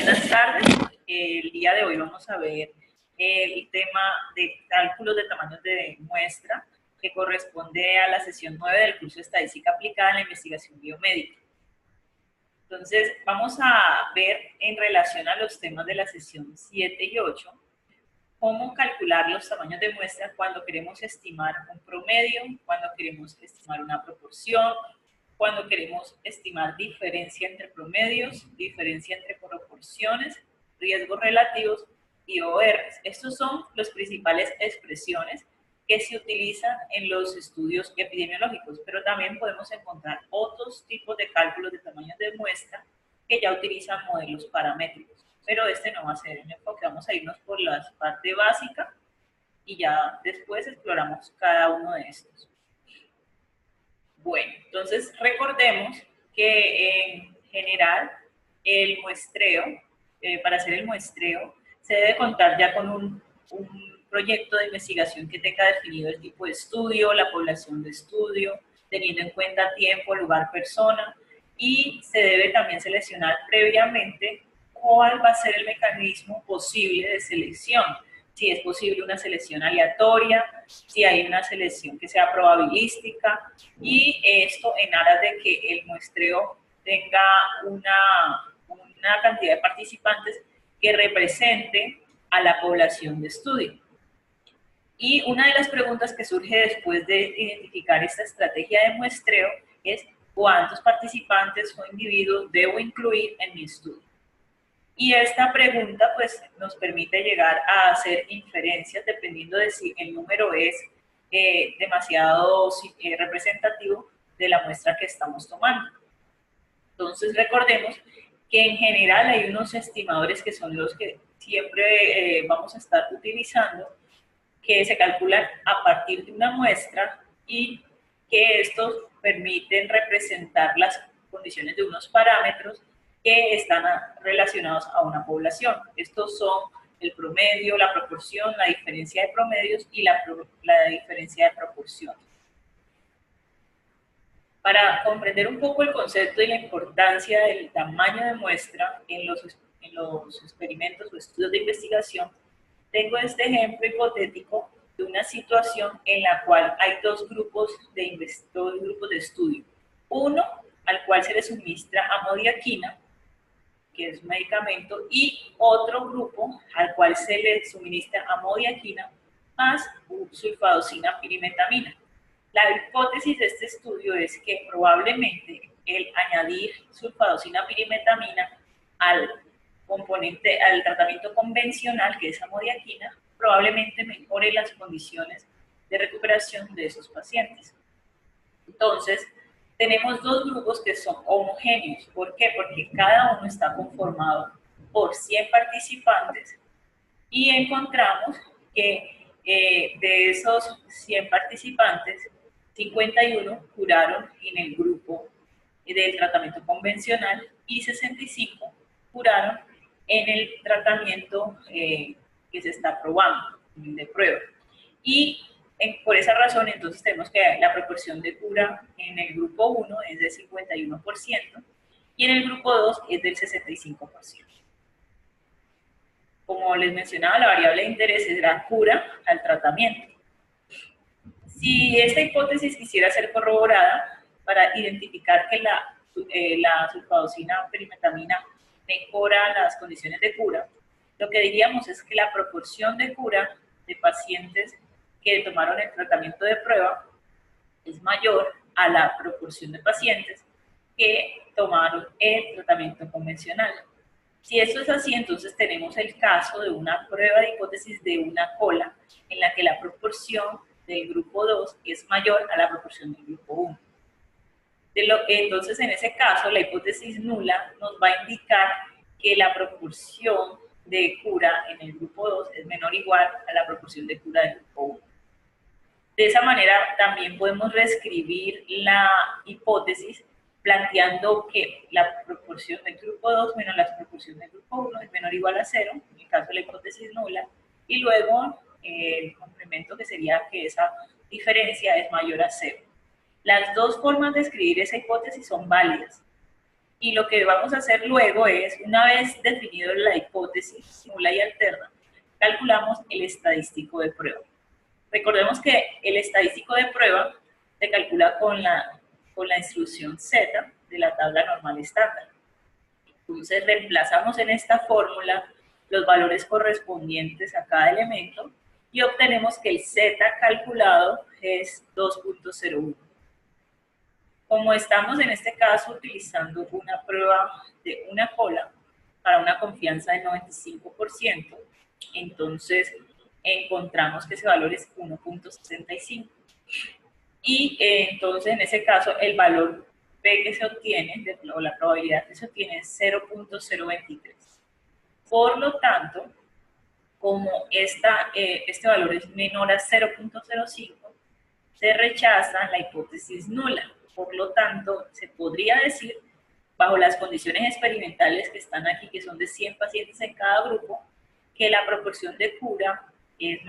buenas tardes. El día de hoy vamos a ver el tema de cálculos de tamaños de muestra que corresponde a la sesión 9 del curso de Estadística Aplicada en la Investigación Biomédica. Entonces, vamos a ver en relación a los temas de la sesión 7 y 8, cómo calcular los tamaños de muestra cuando queremos estimar un promedio, cuando queremos estimar una proporción, cuando queremos estimar diferencia entre promedios, diferencia entre proporciones, riesgos relativos y ORs. Estos son las principales expresiones que se utilizan en los estudios epidemiológicos, pero también podemos encontrar otros tipos de cálculos de tamaños de muestra que ya utilizan modelos paramétricos, pero este no va a ser el enfoque. Vamos a irnos por la parte básica y ya después exploramos cada uno de estos. Bueno, entonces recordemos que en general el muestreo, para hacer el muestreo, se debe contar ya con un proyecto de investigación que tenga definido el tipo de estudio, la población de estudio, teniendo en cuenta tiempo, lugar, persona, y se debe también seleccionar previamente cuál va a ser el mecanismo posible de selección. Si es posible una selección aleatoria, si hay una selección que sea probabilística, y esto en aras de que el muestreo tenga una cantidad de participantes que represente a la población de estudio. Y una de las preguntas que surge después de identificar esta estrategia de muestreo es ¿cuántos participantes o individuos debo incluir en mi estudio? Y esta pregunta pues nos permite llegar a hacer inferencias dependiendo de si el número es demasiado representativo de la muestra que estamos tomando. Entonces recordemos que en general hay unos estimadores que son los que siempre vamos a estar utilizando, que se calculan a partir de una muestra y que estos permiten representar las condiciones de unos parámetros que están relacionados a una población. Estos son el promedio, la proporción, la diferencia de promedios y la diferencia de proporción. Para comprender un poco el concepto y la importancia del tamaño de muestra en los experimentos o estudios de investigación, tengo este ejemplo hipotético de una situación en la cual hay dos grupos de estudio. Uno al cual se le suministra amodiaquina, que es un medicamento, y otro grupo al cual se le suministra amodiaquina más sulfadosina pirimetamina. La hipótesis de este estudio es que probablemente el añadir sulfadosina pirimetamina al tratamiento convencional, que es amodiaquina, probablemente mejore las condiciones de recuperación de esos pacientes. Entonces, tenemos dos grupos que son homogéneos. ¿Por qué? Porque cada uno está conformado por 100 participantes y encontramos que de esos 100 participantes, 51 curaron en el grupo del tratamiento convencional y 65 curaron en el tratamiento que se está probando, de prueba. Y por esa razón, entonces tenemos que la proporción de cura en el grupo 1 es del 51% y en el grupo 2 es del 65%. Como les mencionaba, la variable de interés es la cura al tratamiento. Si esta hipótesis quisiera ser corroborada para identificar que la sulfadosina pirimetamina mejora las condiciones de cura, lo que diríamos es que la proporción de cura de pacientes que tomaron el tratamiento de prueba es mayor a la proporción de pacientes que tomaron el tratamiento convencional. Si esto es así, entonces tenemos el caso de una prueba de hipótesis de una cola en la que la proporción del grupo 2 es mayor a la proporción del grupo 1. Entonces, en ese caso, la hipótesis nula nos va a indicar que la proporción de cura en el grupo 2 es menor o igual a la proporción de cura del grupo 1. De esa manera, también podemos reescribir la hipótesis planteando que la proporción del grupo 2 menos la proporción del grupo 1 es menor o igual a 0, en el caso de la hipótesis nula, y luego el complemento que sería que esa diferencia es mayor a 0. Las dos formas de escribir esa hipótesis son válidas. Y lo que vamos a hacer luego es, una vez definido la hipótesis nula y alterna, calculamos el estadístico de prueba. Recordemos que el estadístico de prueba se calcula con la distribución Z de la tabla normal estándar. Entonces reemplazamos en esta fórmula los valores correspondientes a cada elemento y obtenemos que el Z calculado es 2.01. Como estamos en este caso utilizando una prueba de una cola para una confianza del 95%, entonces encontramos que ese valor es 1.65. Y entonces en ese caso el valor P que se obtiene, o la probabilidad que se obtiene es 0.023. Por lo tanto, como este valor es menor a 0.05, se rechaza la hipótesis nula. Por lo tanto, se podría decir, bajo las condiciones experimentales que están aquí, que son de 100 pacientes en cada grupo, que la proporción de cura es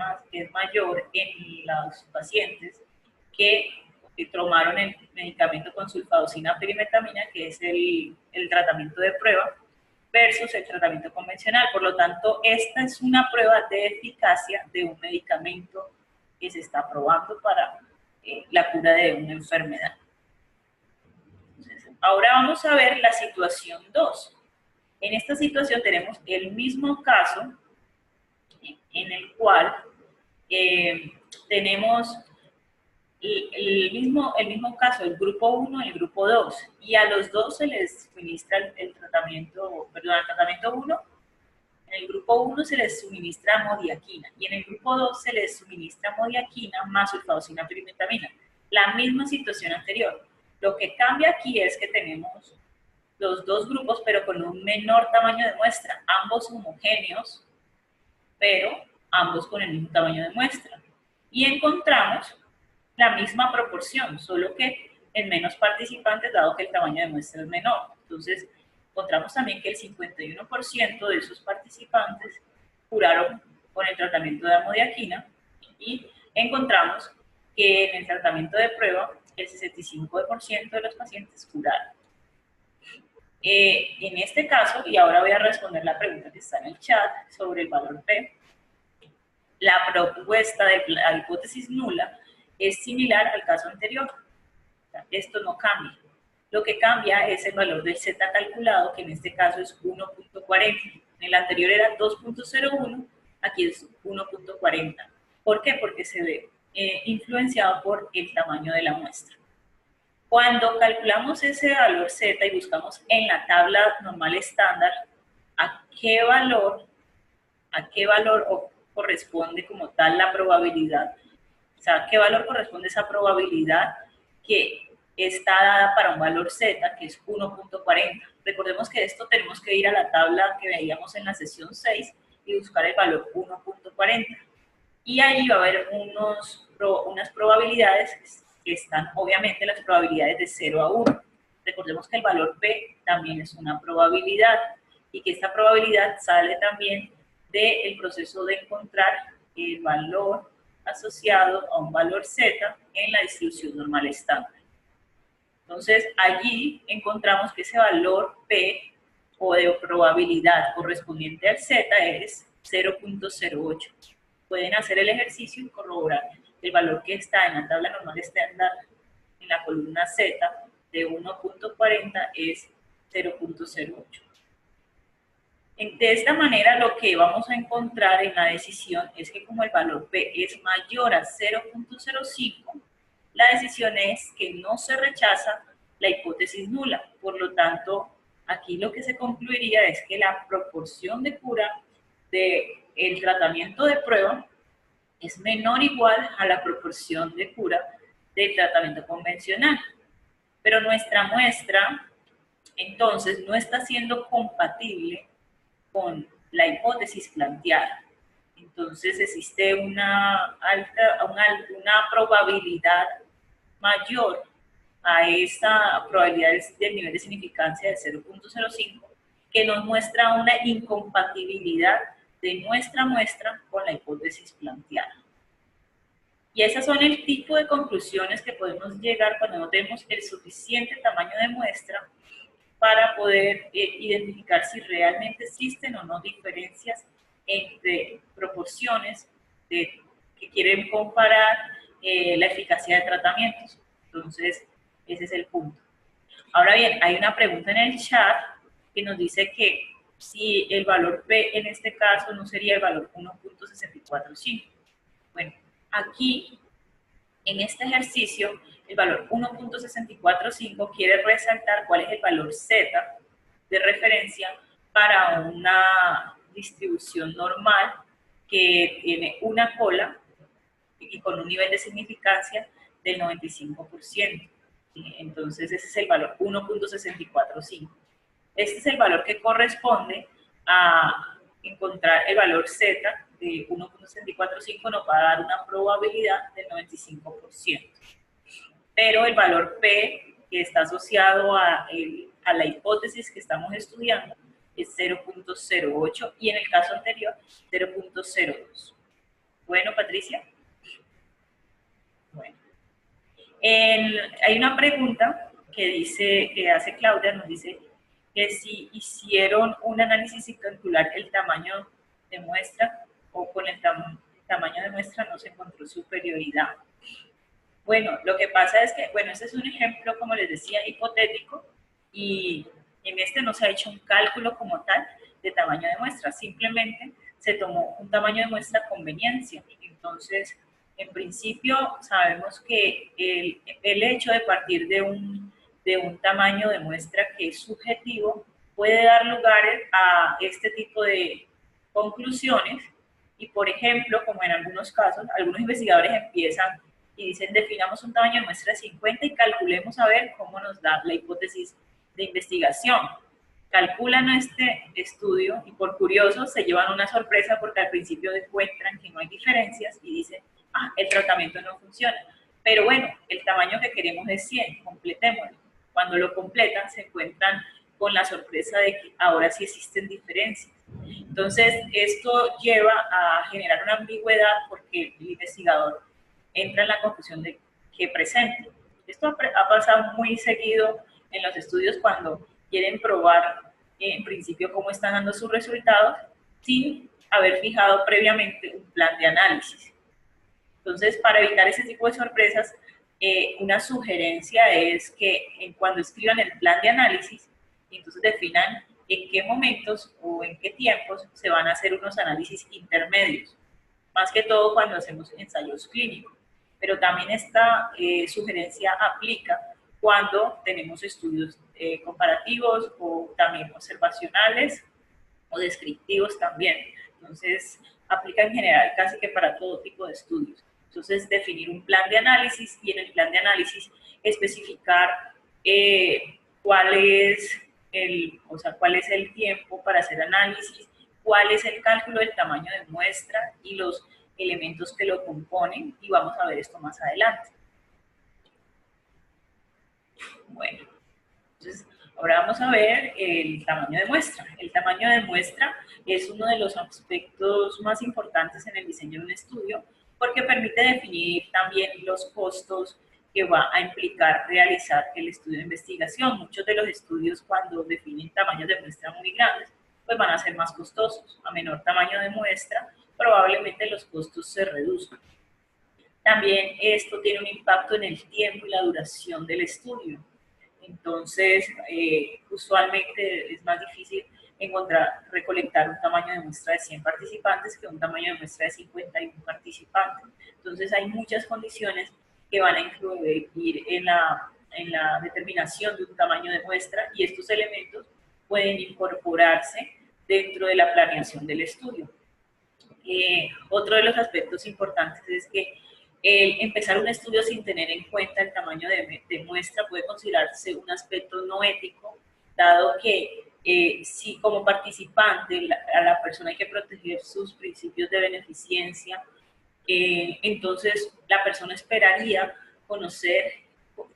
mayor en los pacientes que tomaron el medicamento con sulfadosina pirimetamina, que es el tratamiento de prueba, versus el tratamiento convencional. Por lo tanto, esta es una prueba de eficacia de un medicamento que se está probando para la cura de una enfermedad. Entonces, ahora vamos a ver la situación 2. En esta situación tenemos el mismo caso en el cual tenemos el mismo caso, el grupo 1 y el grupo 2, y a los dos se les suministra el tratamiento 1, en el grupo 1 se les suministra modiaquina, y en el grupo 2 se les suministra modiaquina más sulfadosina pirimetamina. La misma situación anterior. Lo que cambia aquí es que tenemos los dos grupos, pero con un menor tamaño de muestra, ambos homogéneos, pero ambos con el mismo tamaño de muestra. Y encontramos la misma proporción, solo que en menos participantes, dado que el tamaño de muestra es menor. Entonces, encontramos también que el 51% de esos participantes curaron con el tratamiento de amodiaquina y encontramos que en el tratamiento de prueba el 65% de los pacientes curaron. En este caso, y ahora voy a responder la pregunta que está en el chat sobre el valor P, la propuesta de la hipótesis nula es similar al caso anterior. Esto no cambia. Lo que cambia es el valor del Z calculado, que en este caso es 1.40. En el anterior era 2.01, aquí es 1.40. ¿Por qué? Porque se ve influenciado por el tamaño de la muestra. Cuando calculamos ese valor Z y buscamos en la tabla normal estándar a qué valor corresponde como tal la probabilidad, o sea, qué valor corresponde esa probabilidad que está dada para un valor Z, que es 1.40. Recordemos que esto tenemos que ir a la tabla que veíamos en la sesión 6 y buscar el valor 1.40. Y ahí va a haber unas probabilidades que están, obviamente, las probabilidades de 0 a 1. Recordemos que el valor P también es una probabilidad y que esta probabilidad sale también del proceso de encontrar el valor asociado a un valor Z en la distribución normal estándar. Entonces, allí encontramos que ese valor P o de probabilidad correspondiente al Z es 0.08. Pueden hacer el ejercicio y corroborar el valor que está en la tabla normal estándar en la columna Z de 1.40 es 0.08. De esta manera, lo que vamos a encontrar en la decisión es que como el valor P es mayor a 0.05, la decisión es que no se rechaza la hipótesis nula. Por lo tanto, aquí lo que se concluiría es que la proporción de cura del tratamiento de prueba es menor o igual a la proporción de cura del tratamiento convencional. Pero nuestra muestra, entonces, no está siendo compatible con la hipótesis planteada. Entonces existe una probabilidad mayor a esta probabilidad del nivel de significancia de 0.05 que nos muestra una incompatibilidad de nuestra muestra con la hipótesis planteada. Y esas son el tipo de conclusiones que podemos llegar cuando no tenemos el suficiente tamaño de muestra para poder identificar si realmente existen o no diferencias entre proporciones que quieren comparar la eficacia de tratamientos. Entonces, ese es el punto. Ahora bien, hay una pregunta en el chat que nos dice que si el valor P en este caso no sería el valor 1.645. Bueno, aquí en este ejercicio el valor 1.645 quiere resaltar cuál es el valor Z de referencia para una distribución normal que tiene una cola y con un nivel de significancia del 95%. Entonces ese es el valor 1.645. Este es el valor que corresponde a encontrar el valor Z de 1.645, nos va a dar una probabilidad del 95%. Pero el valor P, que está asociado a la hipótesis que estamos estudiando, es 0.08 y en el caso anterior 0.02. Bueno, Patricia. Bueno. Hay una pregunta que hace Claudia, nos dice que si hicieron un análisis y calcular el tamaño de muestra o con el tamaño de muestra no se encontró superioridad. Bueno, lo que pasa es que, bueno, este es un ejemplo, como les decía, hipotético, y en este no se ha hecho un cálculo como tal de tamaño de muestra, simplemente se tomó un tamaño de muestra a conveniencia. Entonces, en principio, sabemos que el hecho de partir de un tamaño de muestra que es subjetivo puede dar lugar a este tipo de conclusiones, y por ejemplo, como en algunos casos, algunos investigadores empiezan y dicen, definamos un tamaño de muestra de 50 y calculemos a ver cómo nos da la hipótesis de investigación. Calculan este estudio y por curioso se llevan una sorpresa porque al principio encuentran que no hay diferencias y dicen, el tratamiento no funciona. Pero bueno, el tamaño que queremos es 100, completémoslo. Cuando lo completan se encuentran con la sorpresa de que ahora sí existen diferencias. Entonces, esto lleva a generar una ambigüedad porque el investigador entra en la confusión de qué presente. Esto ha pasado muy seguido en los estudios cuando quieren probar en principio cómo están dando sus resultados sin haber fijado previamente un plan de análisis. Entonces, para evitar ese tipo de sorpresas, una sugerencia es que cuando escriban el plan de análisis, entonces definan en qué momentos o en qué tiempos se van a hacer unos análisis intermedios, más que todo cuando hacemos ensayos clínicos. Pero también esta sugerencia aplica cuando tenemos estudios comparativos o también observacionales o descriptivos también. Entonces, aplica en general casi que para todo tipo de estudios. Entonces, definir un plan de análisis y en el plan de análisis especificar cuál es el tiempo para hacer análisis, cuál es el cálculo del tamaño de muestra y los elementos que lo componen, y vamos a ver esto más adelante. Bueno, entonces ahora vamos a ver el tamaño de muestra. El tamaño de muestra es uno de los aspectos más importantes en el diseño de un estudio porque permite definir también los costos que va a implicar realizar el estudio de investigación. Muchos de los estudios, cuando definen tamaños de muestra muy grandes, pues van a ser más costosos. A menor tamaño de muestra, probablemente los costos se reduzcan. También esto tiene un impacto en el tiempo y la duración del estudio. Entonces, usualmente es más difícil recolectar un tamaño de muestra de 100 participantes que un tamaño de muestra de 51 participantes. Entonces, hay muchas condiciones que van a influir en la determinación de un tamaño de muestra y estos elementos pueden incorporarse dentro de la planeación del estudio. Otro de los aspectos importantes es que empezar un estudio sin tener en cuenta el tamaño de muestra puede considerarse un aspecto no ético, dado que si como participante a la persona hay que proteger sus principios de beneficencia, entonces la persona esperaría conocer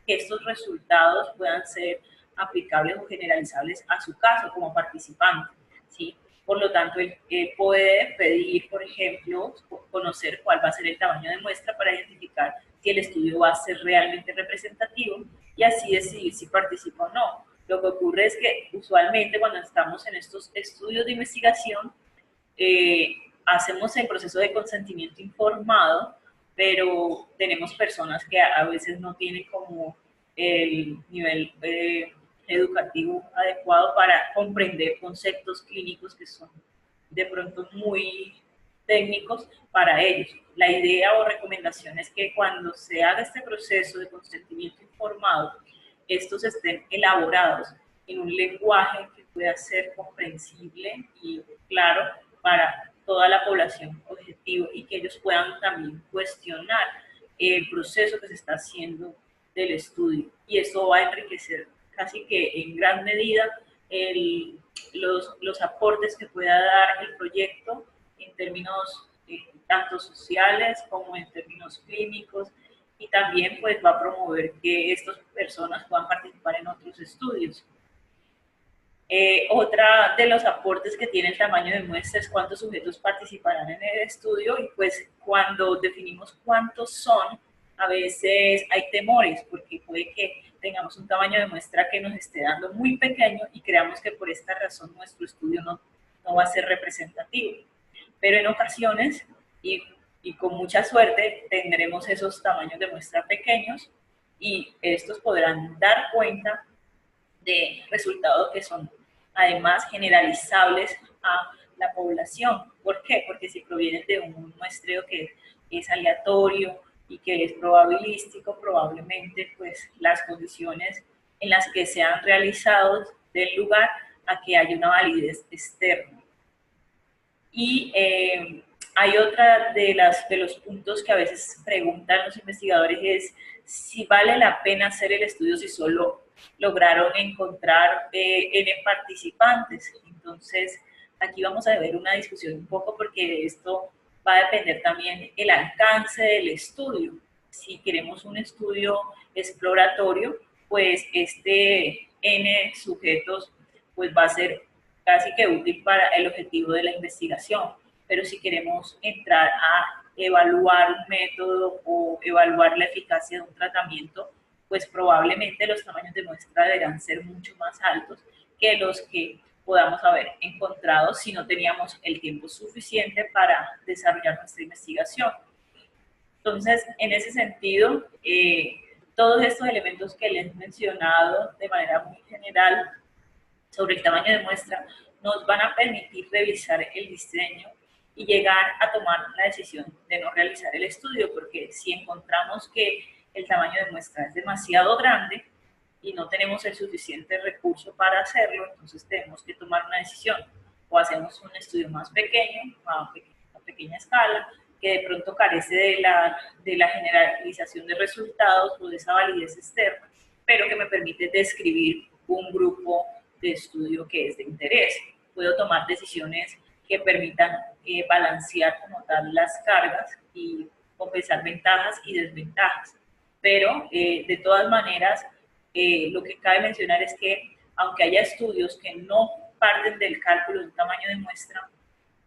que estos resultados puedan ser aplicables o generalizables a su caso como participante, ¿sí? Por lo tanto, él puede pedir, por ejemplo, conocer cuál va a ser el tamaño de muestra para identificar si el estudio va a ser realmente representativo y así decidir si participa o no. Lo que ocurre es que usualmente cuando estamos en estos estudios de investigación, hacemos el proceso de consentimiento informado, pero tenemos personas que a veces no tienen como el nivel educativo adecuado para comprender conceptos clínicos que son de pronto muy técnicos para ellos. La idea o recomendación es que cuando se haga este proceso de consentimiento informado, estos estén elaborados en un lenguaje que pueda ser comprensible y claro para toda la población objetivo y que ellos puedan también cuestionar el proceso que se está haciendo del estudio. Y eso va a enriquecer casi que en gran medida los aportes que pueda dar el proyecto en términos tanto sociales como en términos clínicos, y también pues va a promover que estas personas puedan participar en otros estudios. Otra de los aportes que tiene el tamaño de muestra es cuántos sujetos participarán en el estudio, y pues cuando definimos cuántos son, a veces hay temores porque puede que tengamos un tamaño de muestra que nos esté dando muy pequeño y creamos que por esta razón nuestro estudio no va a ser representativo. Pero en ocasiones, y con mucha suerte, tendremos esos tamaños de muestra pequeños y estos podrán dar cuenta de resultados que son además generalizables a la población. ¿Por qué? Porque si provienen de un muestreo que es aleatorio y que es probabilístico, probablemente pues las condiciones en las que se han realizado den lugar a que haya una validez externa. Y hay otra de los puntos que a veces preguntan los investigadores es si vale la pena hacer el estudio si solo lograron encontrar N participantes. Entonces, aquí vamos a ver una discusión un poco porque esto va a depender también el alcance del estudio. Si queremos un estudio exploratorio, pues este N sujetos pues va a ser casi que útil para el objetivo de la investigación. Pero si queremos entrar a evaluar un método o evaluar la eficacia de un tratamiento, pues probablemente los tamaños de muestra deberán ser mucho más altos que los que podamos haber encontrado si no teníamos el tiempo suficiente para desarrollar nuestra investigación. Entonces, en ese sentido, todos estos elementos que les he mencionado de manera muy general sobre el tamaño de muestra nos van a permitir revisar el diseño y llegar a tomar la decisión de no realizar el estudio, porque si encontramos que el tamaño de muestra es demasiado grande y no tenemos el suficiente recurso para hacerlo, entonces tenemos que tomar una decisión. O hacemos un estudio más pequeño, a pequeña escala, que de pronto carece de la generalización de resultados o de esa validez externa, pero que me permite describir un grupo de estudio que es de interés. Puedo tomar decisiones que permitan balancear como tal las cargas y compensar ventajas y desventajas. Pero de todas maneras, lo que cabe mencionar es que aunque haya estudios que no parten del cálculo de un tamaño de muestra,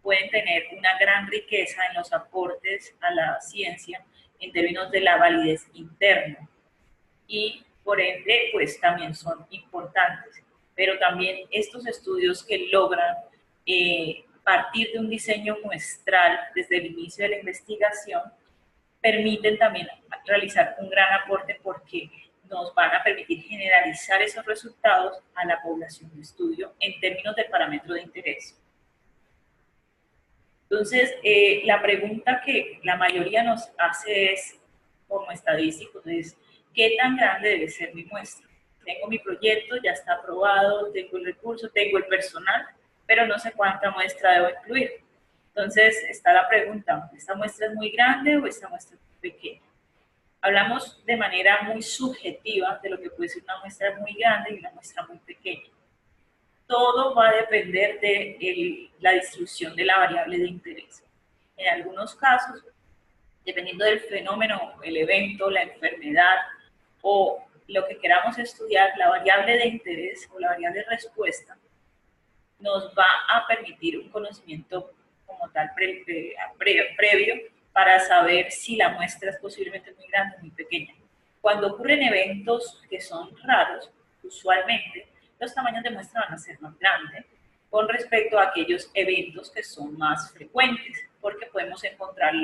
pueden tener una gran riqueza en los aportes a la ciencia en términos de la validez interna y por ende pues también son importantes. Pero también estos estudios que logran partir de un diseño muestral desde el inicio de la investigación permiten también realizar un gran aporte porque nos van a permitir generalizar esos resultados a la población de estudio en términos del parámetro de interés. Entonces, la pregunta que la mayoría nos hace es, como estadísticos, es ¿qué tan grande debe ser mi muestra? Tengo mi proyecto, ya está aprobado, tengo el recurso, tengo el personal, pero no sé cuánta muestra debo incluir. Entonces, está la pregunta, ¿esta muestra es muy grande o esta muestra es muy pequeña? Hablamos de manera muy subjetiva de lo que puede ser una muestra muy grande y una muestra muy pequeña. Todo va a depender de la distribución de la variable de interés. En algunos casos, dependiendo del fenómeno, el evento, la enfermedad o lo que queramos estudiar, la variable de interés o la variable de respuesta nos va a permitir un conocimiento como tal previo para saber si la muestra es posiblemente muy grande o muy pequeña. Cuando ocurren eventos que son raros, usualmente los tamaños de muestra van a ser más grandes con respecto a aquellos eventos que son más frecuentes, porque podemos encontrar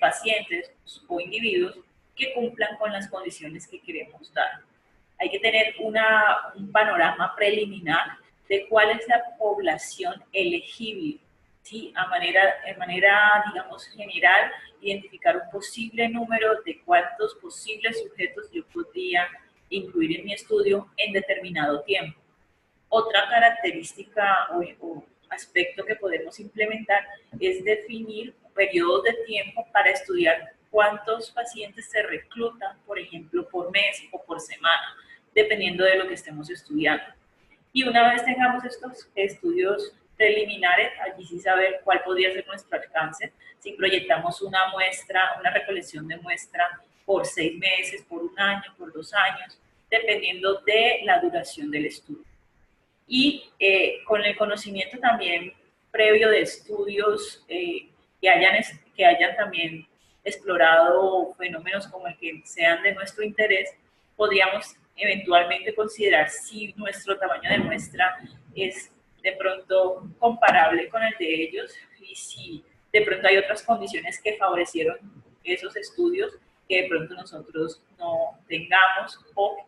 pacientes o individuos que cumplan con las condiciones que queremos dar. Hay que tener un panorama preliminar de cuál es la población elegible, ¿sí? En manera, digamos, general, identificar un posible número de cuántos posibles sujetos yo podría incluir en mi estudio en determinado tiempo. Otra característica o aspecto que podemos implementar es definir periodos de tiempo para estudiar cuántos pacientes se reclutan, por ejemplo, por mes o por semana, dependiendo de lo que estemos estudiando. Y una vez tengamos estos estudios preliminares, allí sí saber cuál podría ser nuestro alcance, si proyectamos una muestra, una recolección de muestra por 6 meses, por 1 año, por 2 años, dependiendo de la duración del estudio. Y con el conocimiento también previo de estudios que hayan también explorado fenómenos como el que sean de nuestro interés, podríamos eventualmente considerar si nuestro tamaño de muestra es de pronto comparable con el de ellos y si de pronto hay otras condiciones que favorecieron esos estudios que de pronto nosotros no tengamos o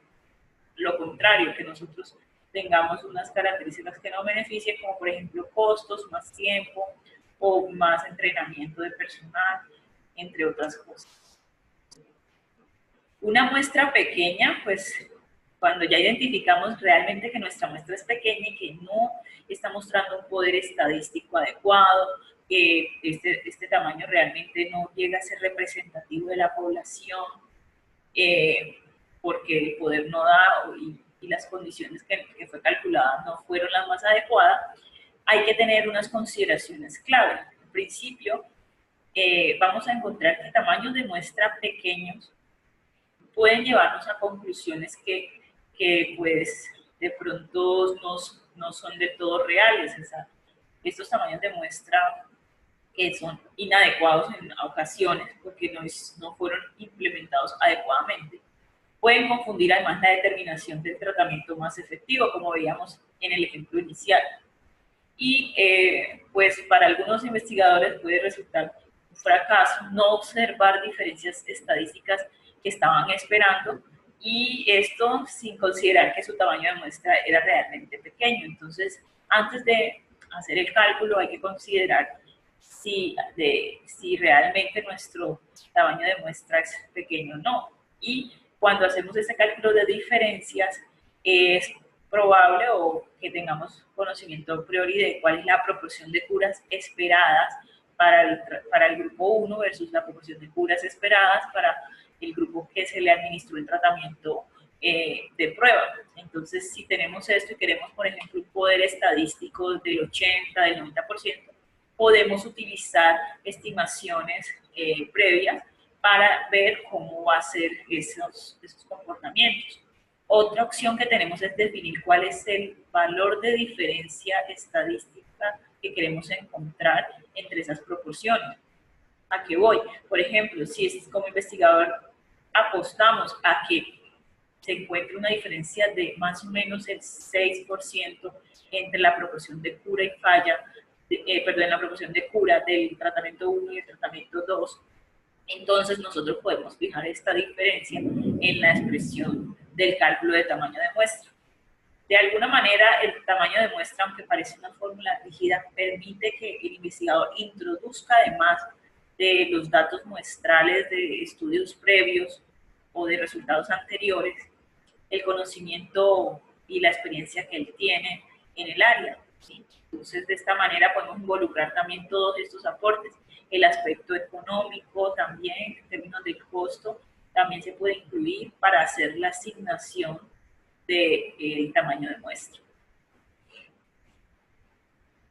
lo contrario, que nosotros tengamos unas características que nos beneficien, como por ejemplo costos, más tiempo o más entrenamiento de personal, entre otras cosas. Una muestra pequeña, pues cuando ya identificamos realmente que nuestra muestra es pequeña y que no está mostrando un poder estadístico adecuado, que este tamaño realmente no llega a ser representativo de la población, porque el poder no da y las condiciones que fue calculada no fueron las más adecuadas, hay que tener unas consideraciones clave. En principio, vamos a encontrar que tamaños de muestra pequeños pueden llevarnos a conclusiones que pues de pronto no son de todo reales. O sea, estos tamaños de muestra que son inadecuados en ocasiones porque no fueron implementados adecuadamente, pueden confundir además la determinación del tratamiento más efectivo, como veíamos en el ejemplo inicial. Y pues para algunos investigadores puede resultar un fracaso no observar diferencias estadísticas que estaban esperando, y esto sin considerar que su tamaño de muestra era realmente pequeño. Entonces, antes de hacer el cálculo hay que considerar si realmente nuestro tamaño de muestra es pequeño o no. Y cuando hacemos ese cálculo de diferencias, es probable o que tengamos conocimiento a priori de cuál es la proporción de curas esperadas para el grupo 1 versus la proporción de curas esperadas para el grupo que se le administró el tratamiento de prueba. Entonces, si tenemos esto y queremos, por ejemplo, un poder estadístico del 80, del 90%, podemos utilizar estimaciones previas para ver cómo va a ser esos comportamientos. Otra opción que tenemos es definir cuál es el valor de diferencia estadística que queremos encontrar entre esas proporciones. ¿A qué voy? Por ejemplo, si como investigador apostamos a que se encuentre una diferencia de más o menos el 6% entre la proporción de cura y falla, la proporción de cura del tratamiento 1 y el tratamiento 2, entonces nosotros podemos fijar esta diferencia en la expresión del cálculo de tamaño de muestra. De alguna manera, el tamaño de muestra, aunque parece una fórmula rígida, permite que el investigador introduzca, además de los datos muestrales de estudios previos o de resultados anteriores, el conocimiento y la experiencia que él tiene en el área, ¿sí? Entonces, de esta manera podemos involucrar también todos estos aportes. El aspecto económico también, en términos del costo, también se puede incluir para hacer la asignación del tamaño de muestra.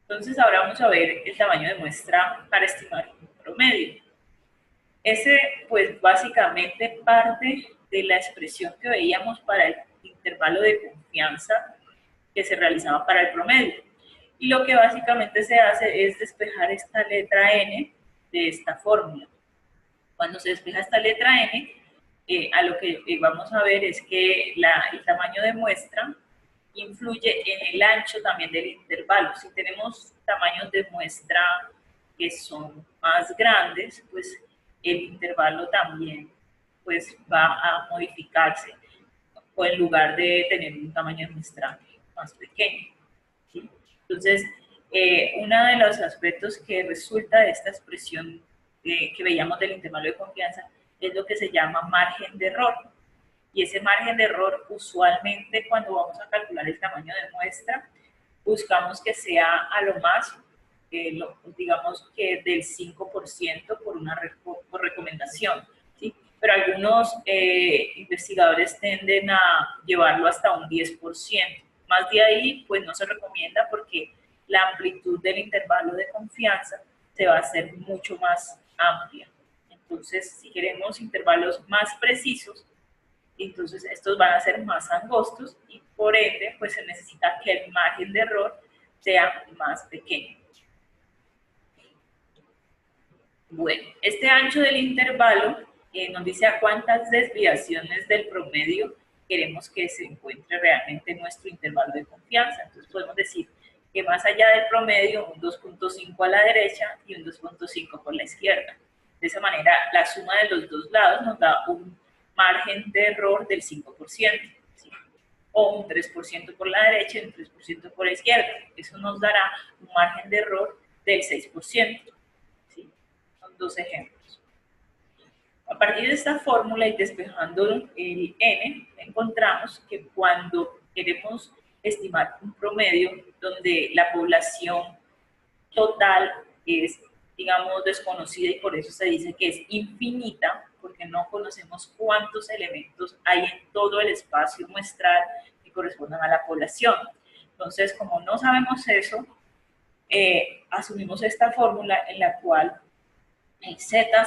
Entonces, ahora vamos a ver el tamaño de muestra para estimar un promedio. Ese, pues, básicamente parte de la expresión que veíamos para el intervalo de confianza que se realizaba para el promedio. Y lo que básicamente se hace es despejar esta letra n de esta fórmula. Cuando se despeja esta letra n, a lo que vamos a ver es que el tamaño de muestra influye en el ancho también del intervalo. Si tenemos tamaños de muestra que son más grandes, pues el intervalo también pues va a modificarse, o en lugar de tener un tamaño de muestra más pequeño, ¿sí? Entonces, uno de los aspectos que resulta de esta expresión que veíamos del intervalo de confianza es lo que se llama margen de error. Y ese margen de error, usualmente cuando vamos a calcular el tamaño de muestra, buscamos que sea a lo más, digamos que del 5% por recomendación, ¿sí? Pero algunos investigadores tienden a llevarlo hasta un 10%. Más de ahí, pues no se recomienda porque la amplitud del intervalo de confianza se va a hacer mucho más amplia. Entonces, si queremos intervalos más precisos, entonces estos van a ser más angostos y por ende pues se necesita que el margen de error sea más pequeño. Bueno, este ancho del intervalo nos dice a cuántas desviaciones del promedio queremos que se encuentre realmente nuestro intervalo de confianza. Entonces podemos decir que más allá del promedio, un 2.5 a la derecha y un 2.5 por la izquierda. De esa manera, la suma de los dos lados nos da un margen de error del 5%, ¿sí? O un 3% por la derecha y un 3% por la izquierda. Eso nos dará un margen de error del 6%. ¿Sí? Son dos ejemplos. A partir de esta fórmula y despejando el n, encontramos que cuando queremos estimar un promedio donde la población total es, digamos, desconocida y por eso se dice que es infinita, porque no conocemos cuántos elementos hay en todo el espacio muestral que correspondan a la población. Entonces, como no sabemos eso, asumimos esta fórmula en la cual el Z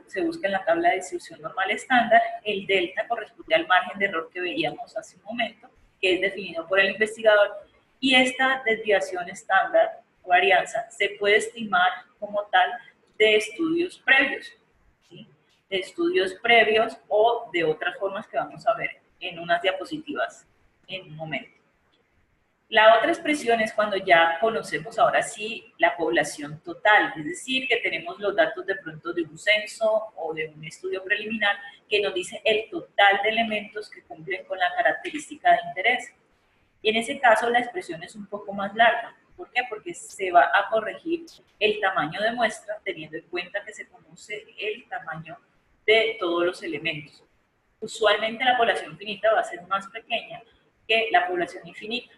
se busca en la tabla de distribución normal estándar, el delta corresponde al margen de error que veíamos hace un momento, que es definido por el investigador, y esta desviación estándar o varianza se puede estimar como tal de estudios previos, ¿sí? De estudios previos o de otras formas que vamos a ver en unas diapositivas en un momento. La otra expresión es cuando ya conocemos ahora sí la población total, es decir, que tenemos los datos de pronto de un censo o de un estudio preliminar que nos dice el total de elementos que cumplen con la característica de interés. Y en ese caso la expresión es un poco más larga. ¿Por qué? Porque se va a corregir el tamaño de muestra teniendo en cuenta que se conoce el tamaño de todos los elementos. Usualmente la población finita va a ser más pequeña que la población infinita.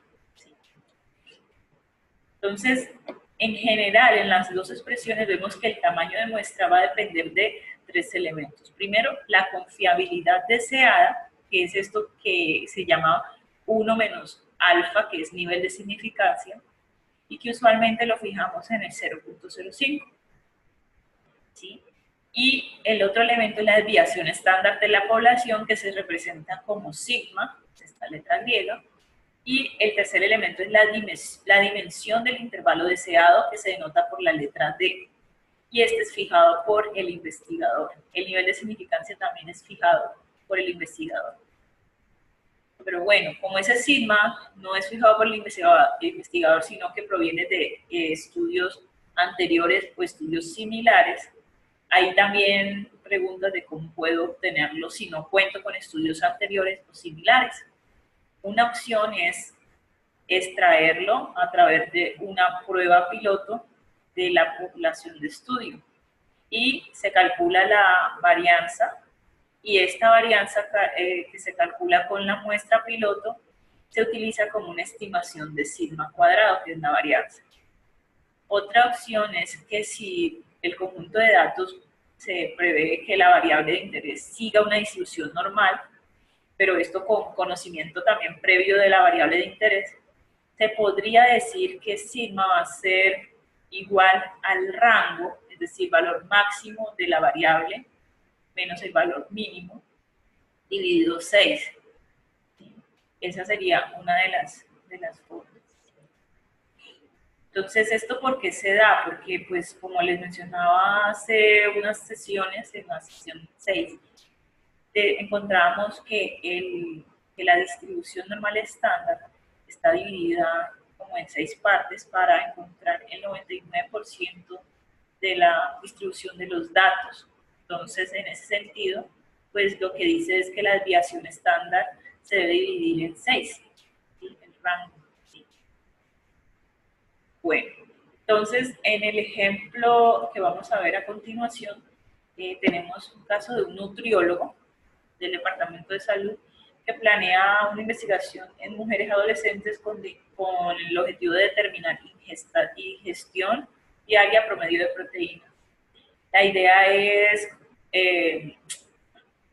Entonces, en general, en las dos expresiones vemos que el tamaño de muestra va a depender de tres elementos. Primero, la confiabilidad deseada, que es esto que se llama 1 menos alfa, que es nivel de significancia, y que usualmente lo fijamos en el 0.05. ¿Sí? Y el otro elemento es la desviación estándar de la población, que se representa como sigma, esta letra griega, y el tercer elemento es la dimensión del intervalo deseado, que se denota por la letra D. Y este es fijado por el investigador. El nivel de significancia también es fijado por el investigador. Pero bueno, como ese sigma no es fijado por el investigador sino que proviene de estudios anteriores o estudios similares, hay también preguntas de cómo puedo obtenerlo si no cuento con estudios anteriores o similares. Una opción es extraerlo a través de una prueba piloto de la población de estudio y se calcula la varianza y esta varianza que se calcula con la muestra piloto se utiliza como una estimación de sigma cuadrado, que es la varianza. Otra opción es que si el conjunto de datos se prevé que la variable de interés siga una distribución normal, pero esto con conocimiento también previo de la variable de interés, se podría decir que sigma va a ser igual al rango, es decir, valor máximo de la variable menos el valor mínimo, dividido 6. Esa sería una de las formas. Entonces, ¿esto por qué se da? Porque, pues, como les mencionaba hace unas sesiones, en la sesión 6, encontramos que la distribución normal estándar está dividida como en 6 partes para encontrar el 99% de la distribución de los datos. Entonces, en ese sentido, pues lo que dice es que la desviación estándar se debe dividir en 6, ¿sí? El rango. ¿Sí? Bueno, entonces en el ejemplo que vamos a ver a continuación, tenemos un caso de un nutriólogo del Departamento de Salud que planea una investigación en mujeres adolescentes con el objetivo de determinar ingestión diaria promedio de proteína. La idea es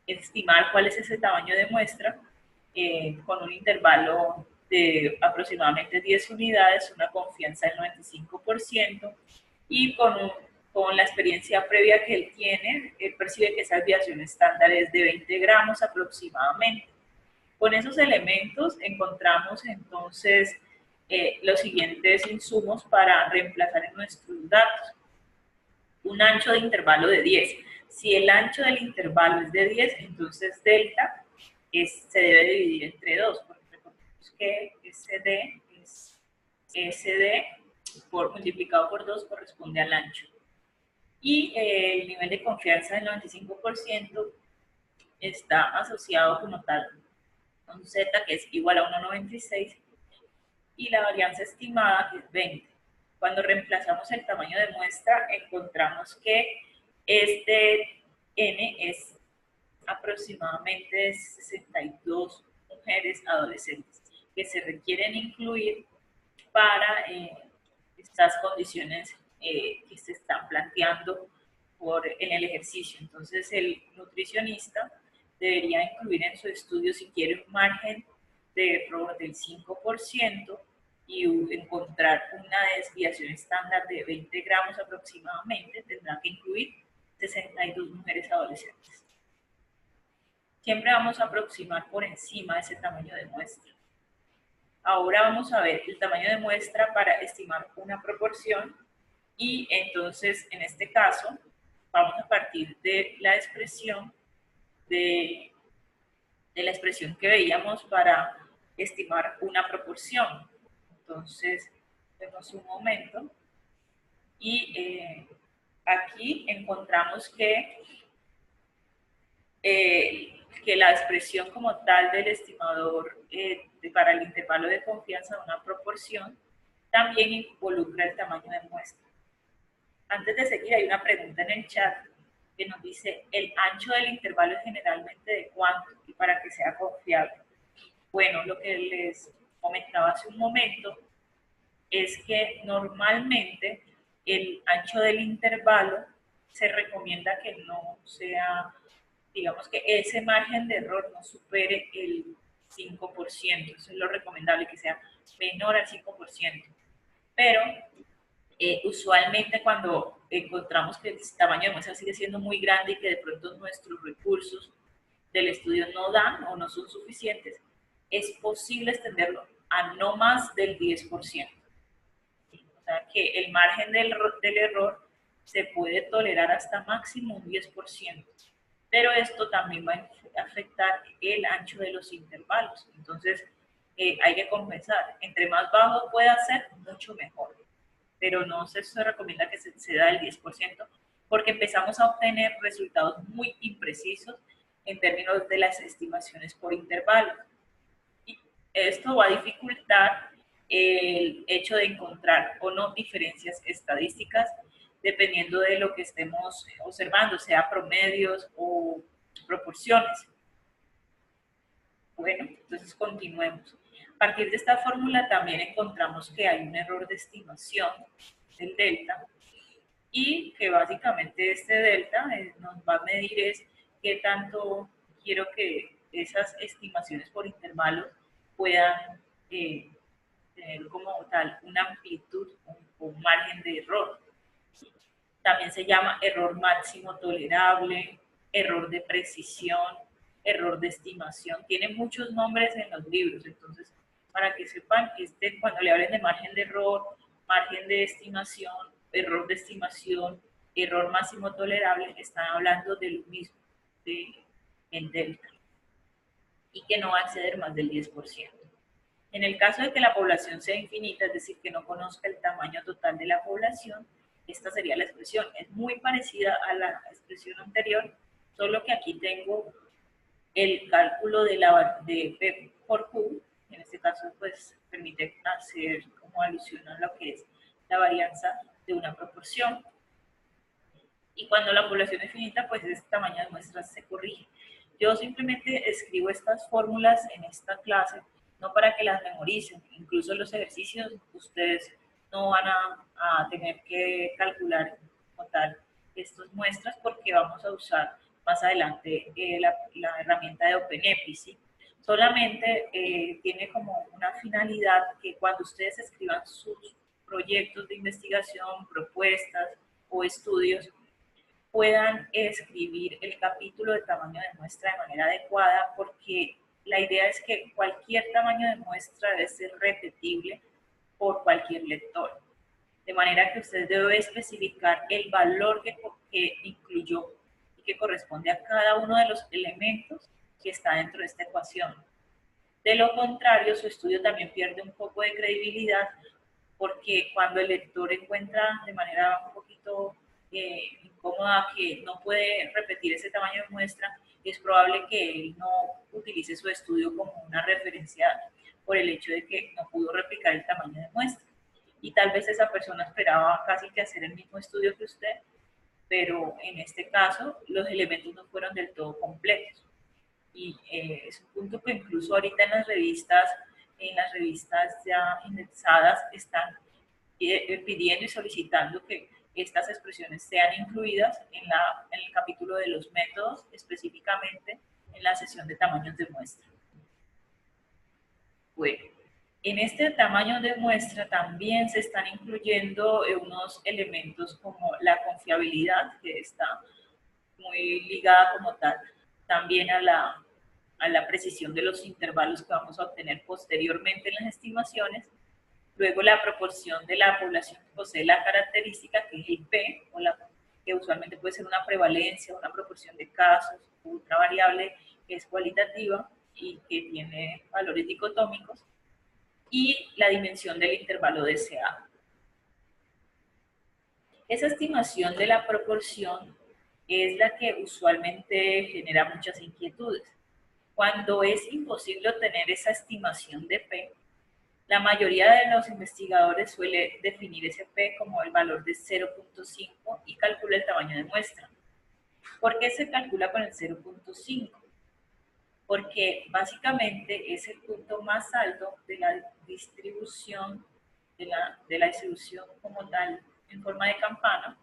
estimar cuál es ese tamaño de muestra con un intervalo de aproximadamente 10 unidades, una confianza del 95% y con la experiencia previa que él tiene, él percibe que esa desviación estándar es de 20 gramos aproximadamente. Con esos elementos encontramos entonces los siguientes insumos para reemplazar en nuestros datos. Un ancho de intervalo de 10. Si el ancho del intervalo es de 10, entonces delta se debe dividir entre 2, porque recordemos que SD es SD multiplicado por 2 corresponde al ancho. Y el nivel de confianza del 95% está asociado como tal a un Z que es igual a 1,96 y la varianza estimada que es 20. Cuando reemplazamos el tamaño de muestra, encontramos que este N es aproximadamente 62 mujeres adolescentes que se requieren incluir para estas condiciones que se están planteando en el ejercicio. Entonces, el nutricionista debería incluir en su estudio, si quiere, un margen de error del 5% y encontrar una desviación estándar de 20 gramos aproximadamente, tendrá que incluir 62 mujeres adolescentes. Siempre vamos a aproximar por encima de ese tamaño de muestra. Ahora vamos a ver el tamaño de muestra para estimar una proporción y entonces en este caso vamos a partir de la expresión que veíamos para estimar una proporción. Entonces, vemos un momento y aquí encontramos que la expresión como tal del estimador para el intervalo de confianza de una proporción también involucra el tamaño de muestra. Antes de seguir, hay una pregunta en el chat que nos dice, ¿el ancho del intervalo es generalmente de cuánto y para que sea confiable? Bueno, lo que les comentaba hace un momento es que normalmente el ancho del intervalo se recomienda que no sea, digamos que ese margen de error no supere el 5%, eso es lo recomendable, que sea menor al 5%. Pero usualmente cuando encontramos que el tamaño de muestra sigue siendo muy grande y que de pronto nuestros recursos del estudio no dan o no son suficientes, es posible extenderlo a no más del 10%. O sea que el margen del error se puede tolerar hasta máximo un 10%, pero esto también va a afectar el ancho de los intervalos. Entonces, hay que compensar. Entre más bajo pueda ser, mucho mejor. Pero no se recomienda que se da el 10%, porque empezamos a obtener resultados muy imprecisos en términos de las estimaciones por intervalo. Y esto va a dificultar el hecho de encontrar o no diferencias estadísticas dependiendo de lo que estemos observando, sea promedios o proporciones. Bueno, entonces continuemos. A partir de esta fórmula también encontramos que hay un error de estimación del delta y que básicamente este delta nos va a medir es qué tanto quiero que esas estimaciones por intervalos puedan tener como tal una amplitud o un margen de error. También se llama error máximo tolerable, error de precisión, error de estimación. Tiene muchos nombres en los libros, entonces para que sepan, cuando le hablen de margen de error, margen de estimación, error de estimación, error máximo tolerable, están hablando de lo mismo, en delta, y que no va a exceder más del 10%. En el caso de que la población sea infinita, es decir, que no conozca el tamaño total de la población, esta sería la expresión. Es muy parecida a la expresión anterior, solo que aquí tengo el cálculo de P por Q. En este caso, pues permite hacer como alusión a lo que es la varianza de una proporción. Y cuando la población es finita, pues ese tamaño de muestras se corrige. Yo simplemente escribo estas fórmulas en esta clase, no para que las memoricen. Incluso los ejercicios, ustedes no van a tener que calcular como tal estas muestras, porque vamos a usar más adelante la herramienta de OpenEPI, ¿sí? Solamente tiene como una finalidad que cuando ustedes escriban sus proyectos de investigación, propuestas o estudios, puedan escribir el capítulo de tamaño de muestra de manera adecuada, porque la idea es que cualquier tamaño de muestra debe ser repetible por cualquier lector. De manera que usted debe especificar el valor que incluyó y que corresponde a cada uno de los elementos que está dentro de esta ecuación. De lo contrario, su estudio también pierde un poco de credibilidad, porque cuando el lector encuentra de manera un poquito incómoda que no puede repetir ese tamaño de muestra, es probable que él no utilice su estudio como una referencia por el hecho de que no pudo replicar el tamaño de muestra. Y tal vez esa persona esperaba casi que hacer el mismo estudio que usted, pero en este caso los elementos no fueron del todo completos. Y es un punto que incluso ahorita en las revistas ya indexadas están pidiendo y solicitando que estas expresiones sean incluidas en el capítulo de los métodos, específicamente en la sesión de tamaños de muestra. Bueno, en este tamaño de muestra también se están incluyendo unos elementos como la confiabilidad, que está muy ligada como tal también a la precisión de los intervalos que vamos a obtener posteriormente en las estimaciones. Luego la proporción de la población que posee la característica, que es el P, que usualmente puede ser una prevalencia, una proporción de casos, otra variable que es cualitativa y que tiene valores dicotómicos, y la dimensión del intervalo deseado. Esa estimación de la proporción es la que usualmente genera muchas inquietudes. Cuando es imposible obtener esa estimación de P, la mayoría de los investigadores suele definir ese P como el valor de 0.5 y calcula el tamaño de muestra. ¿Por qué se calcula con el 0.5? Porque básicamente es el punto más alto de la distribución, de la distribución como tal en forma de campana,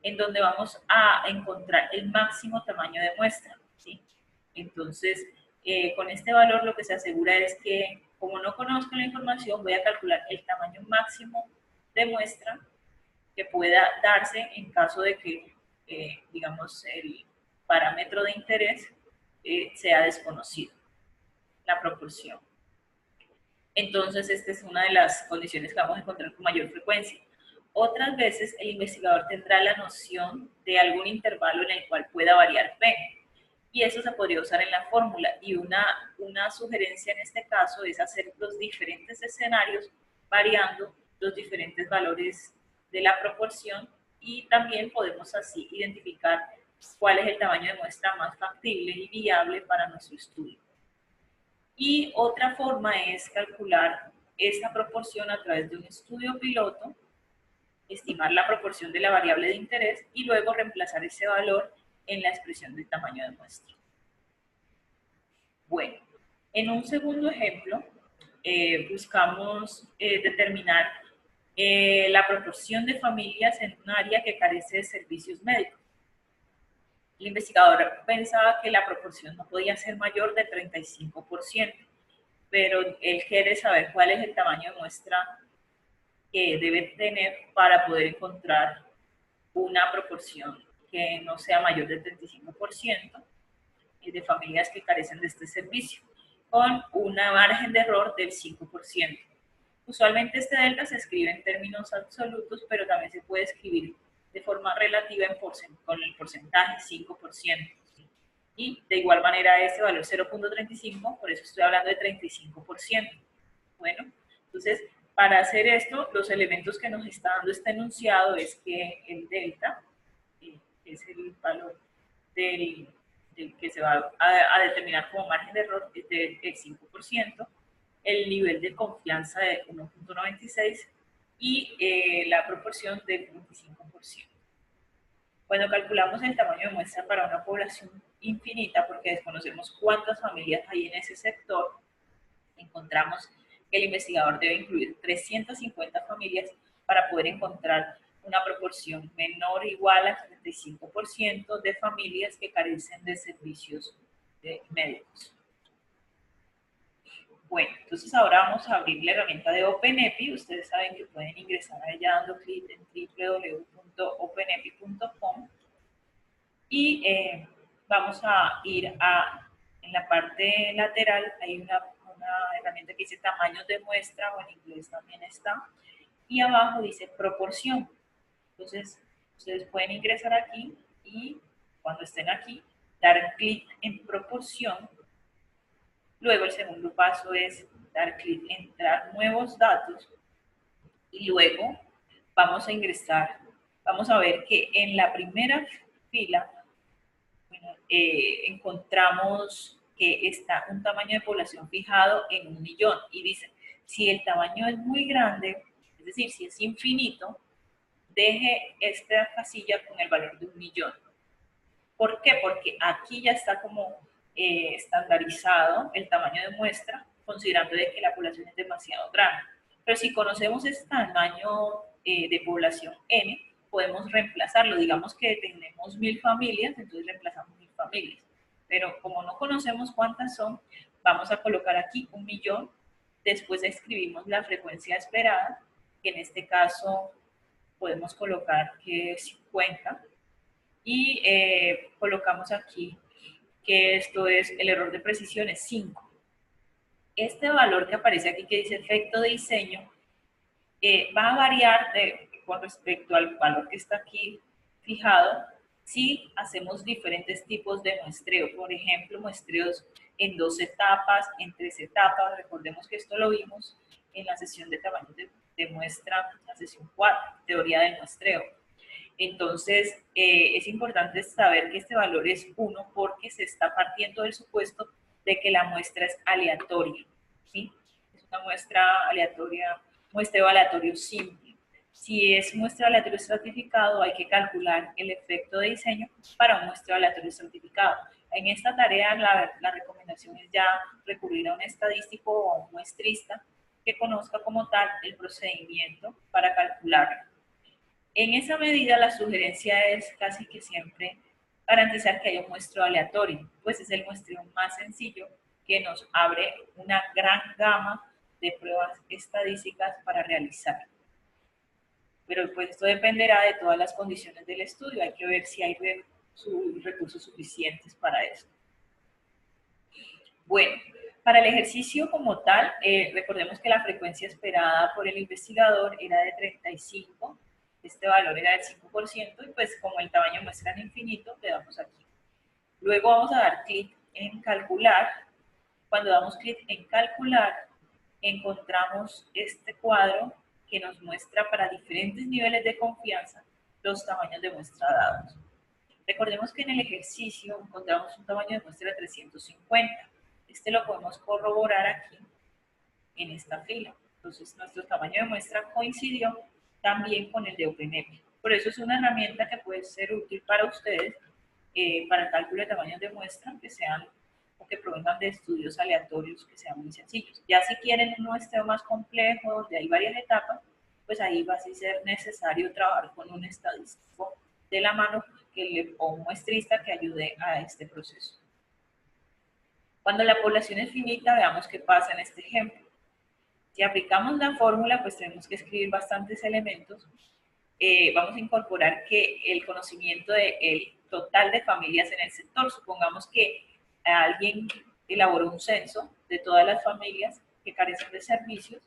en donde vamos a encontrar el máximo tamaño de muestra, ¿sí? Entonces, con este valor lo que se asegura es que, como no conozco la información, voy a calcular el tamaño máximo de muestra que pueda darse en caso de que, digamos, el parámetro de interés sea desconocido, la proporción. Entonces, esta es una de las condiciones que vamos a encontrar con mayor frecuencia. Otras veces, el investigador tendrá la noción de algún intervalo en el cual pueda variar P, y eso se podría usar en la fórmula. Y una sugerencia en este caso es hacer los diferentes escenarios variando los diferentes valores de la proporción, y también podemos así identificar cuál es el tamaño de muestra más factible y viable para nuestro estudio. Y otra forma es calcular esa proporción a través de un estudio piloto, estimar la proporción de la variable de interés y luego reemplazar ese valor en la expresión del tamaño de muestra. Bueno, en un segundo ejemplo, buscamos determinar la proporción de familias en un área que carece de servicios médicos. El investigador pensaba que la proporción no podía ser mayor de 35%, pero él quiere saber cuál es el tamaño de muestra que debe tener para poder encontrar una proporción que no sea mayor del 35% de familias que carecen de este servicio, con una margen de error del 5%. Usualmente este delta se escribe en términos absolutos, pero también se puede escribir de forma relativa con el porcentaje 5%. Y de igual manera este valor 0.35, por eso estoy hablando de 35%. Bueno, entonces, para hacer esto, los elementos que nos está dando este enunciado es que el delta, que es el valor del, del que se va a determinar como margen de error, es del 5%, el nivel de confianza de 1.96 y la proporción del 25%. Cuando calculamos el tamaño de muestra para una población infinita, porque desconocemos cuántas familias hay en ese sector, encontramos que el investigador debe incluir 350 familias para poder encontrar una proporción menor o igual a 35% de familias que carecen de servicios médicos. Bueno, entonces ahora vamos a abrir la herramienta de OpenEpi. Ustedes saben que pueden ingresar a ella dando clic en www.openepi.com y vamos a ir en la parte lateral, hay una herramienta que dice tamaños de muestra, o en inglés también está, y abajo dice proporción. Entonces, ustedes pueden ingresar aquí y cuando estén aquí, dar clic en proporción. Luego el segundo paso es dar clic en entrar nuevos datos y luego vamos a ingresar, vamos a ver que en la primera fila encontramos que está un tamaño de población fijado en 1 millón y dice, si el tamaño es muy grande, es decir, si es infinito, deje esta casilla con el valor de 1 millón. ¿Por qué? Porque aquí ya está como estandarizado el tamaño de muestra, considerando de que la población es demasiado grande. Pero si conocemos este tamaño de población N, podemos reemplazarlo. Digamos que tenemos 1000 familias, entonces reemplazamos 1000 familias. Pero como no conocemos cuántas son, vamos a colocar aquí 1 millón. Después escribimos la frecuencia esperada, que en este caso podemos colocar que es 50. Y colocamos aquí que esto es el error de precisión es 5. Este valor que aparece aquí que dice efecto de diseño va a variar con respecto al valor que está aquí fijado si hacemos diferentes tipos de muestreo. Por ejemplo, muestreos en 2 etapas, en 3 etapas. Recordemos que esto lo vimos en la sesión de tamaños de muestra, la sesión 4, teoría del muestreo. Entonces, es importante saber que este valor es 1 porque se está partiendo del supuesto de que la muestra es aleatoria, ¿sí? Es una muestra aleatoria, muestreo aleatorio simple. Si es muestra aleatorio estratificado, hay que calcular el efecto de diseño para un muestreo aleatorio estratificado. En esta tarea, la recomendación es ya recurrir a un estadístico o a un muestrista que conozca como tal el procedimiento para calcularlo. En esa medida, la sugerencia es casi que siempre garantizar que haya un muestreo aleatorio, pues es el muestreo más sencillo que nos abre una gran gama de pruebas estadísticas para realizar. Pero pues esto dependerá de todas las condiciones del estudio, hay que ver si hay recursos suficientes para esto. Bueno, para el ejercicio como tal, recordemos que la frecuencia esperada por el investigador era de 35, este valor era del 5%, y pues como el tamaño muestra en infinito, le damos aquí. Luego vamos a dar clic en calcular. Cuando damos clic en calcular, encontramos este cuadro que nos muestra para diferentes niveles de confianza los tamaños de muestra dados. Recordemos que en el ejercicio encontramos un tamaño de muestra de 350. Este lo podemos corroborar aquí, en esta fila. Entonces, nuestro tamaño de muestra coincidió también con el de OpenEpi. Por eso es una herramienta que puede ser útil para ustedes para el cálculo de tamaños de muestra que sean o que provengan de estudios aleatorios que sean muy sencillos. Ya si quieren un muestreo más complejo, donde hay varias etapas, pues ahí va a ser necesario trabajar con un estadístico de la mano o un muestrista que ayude a este proceso. Cuando la población es finita, veamos qué pasa en este ejemplo. Si aplicamos la fórmula, pues tenemos que escribir bastantes elementos. Vamos a incorporar que el conocimiento del total de familias en el sector, supongamos que alguien elaboró un censo de todas las familias que carecen de servicios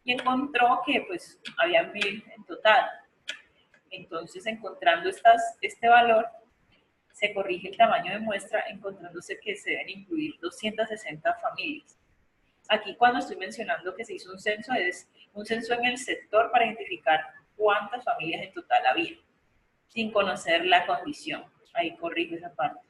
y encontró que pues había 1000 en total. Entonces, encontrando este valor, se corrige el tamaño de muestra, encontrándose que se deben incluir 260 familias. Aquí cuando estoy mencionando que se hizo un censo, es un censo en el sector para identificar cuántas familias en total había, sin conocer la condición. Ahí corrijo esa parte.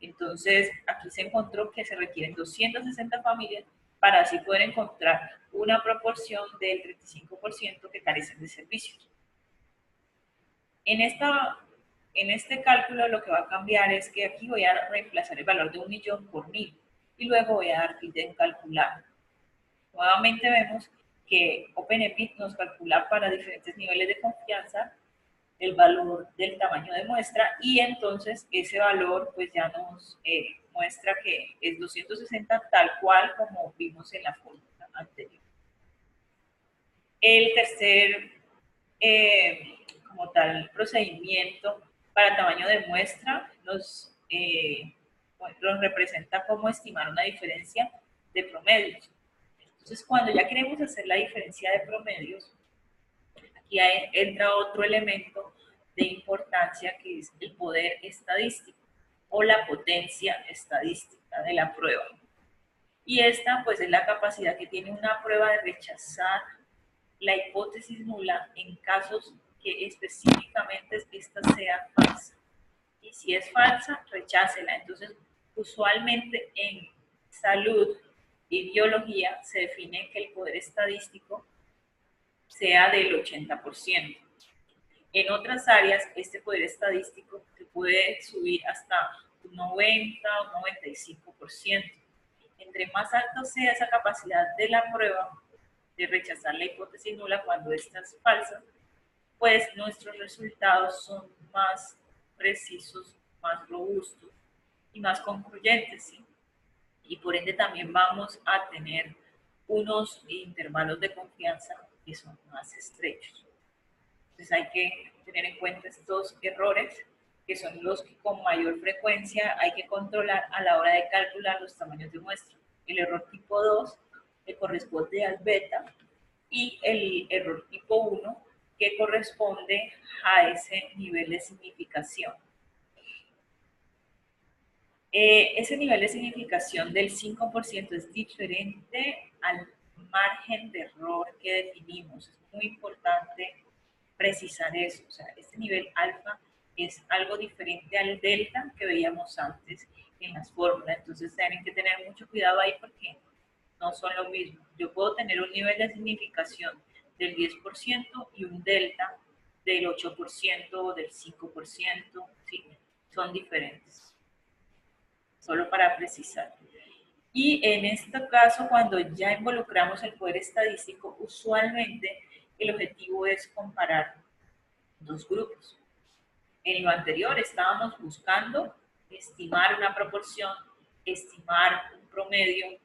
Entonces, aquí se encontró que se requieren 260 familias para así poder encontrar una proporción del 35% que carecen de servicios. En este cálculo lo que va a cambiar es que aquí voy a reemplazar el valor de 1.000.000 por 1.000 y luego voy a dar clic en calcular. Nuevamente vemos que OpenEPI nos calcula para diferentes niveles de confianza el valor del tamaño de muestra y entonces ese valor pues ya nos muestra que es 260 tal cual como vimos en la fórmula anterior. El tercer como tal procedimiento para tamaño de muestra nos representa cómo estimar una diferencia de promedios. Entonces, cuando ya queremos hacer la diferencia de promedios, aquí entra otro elemento de importancia que es el poder estadístico o la potencia estadística de la prueba. Y esta pues es la capacidad que tiene una prueba de rechazar la hipótesis nula en casos que específicamente esta sea falsa. Y si es falsa, rechácela. Entonces, usualmente en salud y biología se define que el poder estadístico sea del 80%. En otras áreas, este poder estadístico se puede subir hasta un 90 o 95%. Entre más alto sea esa capacidad de la prueba de rechazar la hipótesis nula cuando esta es falsa, pues nuestros resultados son más precisos, más robustos y más concluyentes, ¿sí? Y por ende también vamos a tener unos intervalos de confianza que son más estrechos. Entonces hay que tener en cuenta estos errores, que son los que con mayor frecuencia hay que controlar a la hora de calcular los tamaños de muestra. El error tipo 2, que corresponde al beta, y el error tipo 1, que corresponde a ese nivel de significación. Ese nivel de significación del 5% es diferente al margen de error que definimos. Es muy importante precisar eso. O sea, este nivel alfa es algo diferente al delta que veíamos antes en las fórmulas. Entonces tienen que tener mucho cuidado ahí porque no son lo mismo. Yo puedo tener un nivel de significación del 10% y un delta del 8% o del 5%. Sí, son diferentes. Solo para precisar. Y en este caso, cuando ya involucramos el poder estadístico, usualmente el objetivo es comparar dos grupos. En lo anterior estábamos buscando estimar una proporción, estimar un promedio,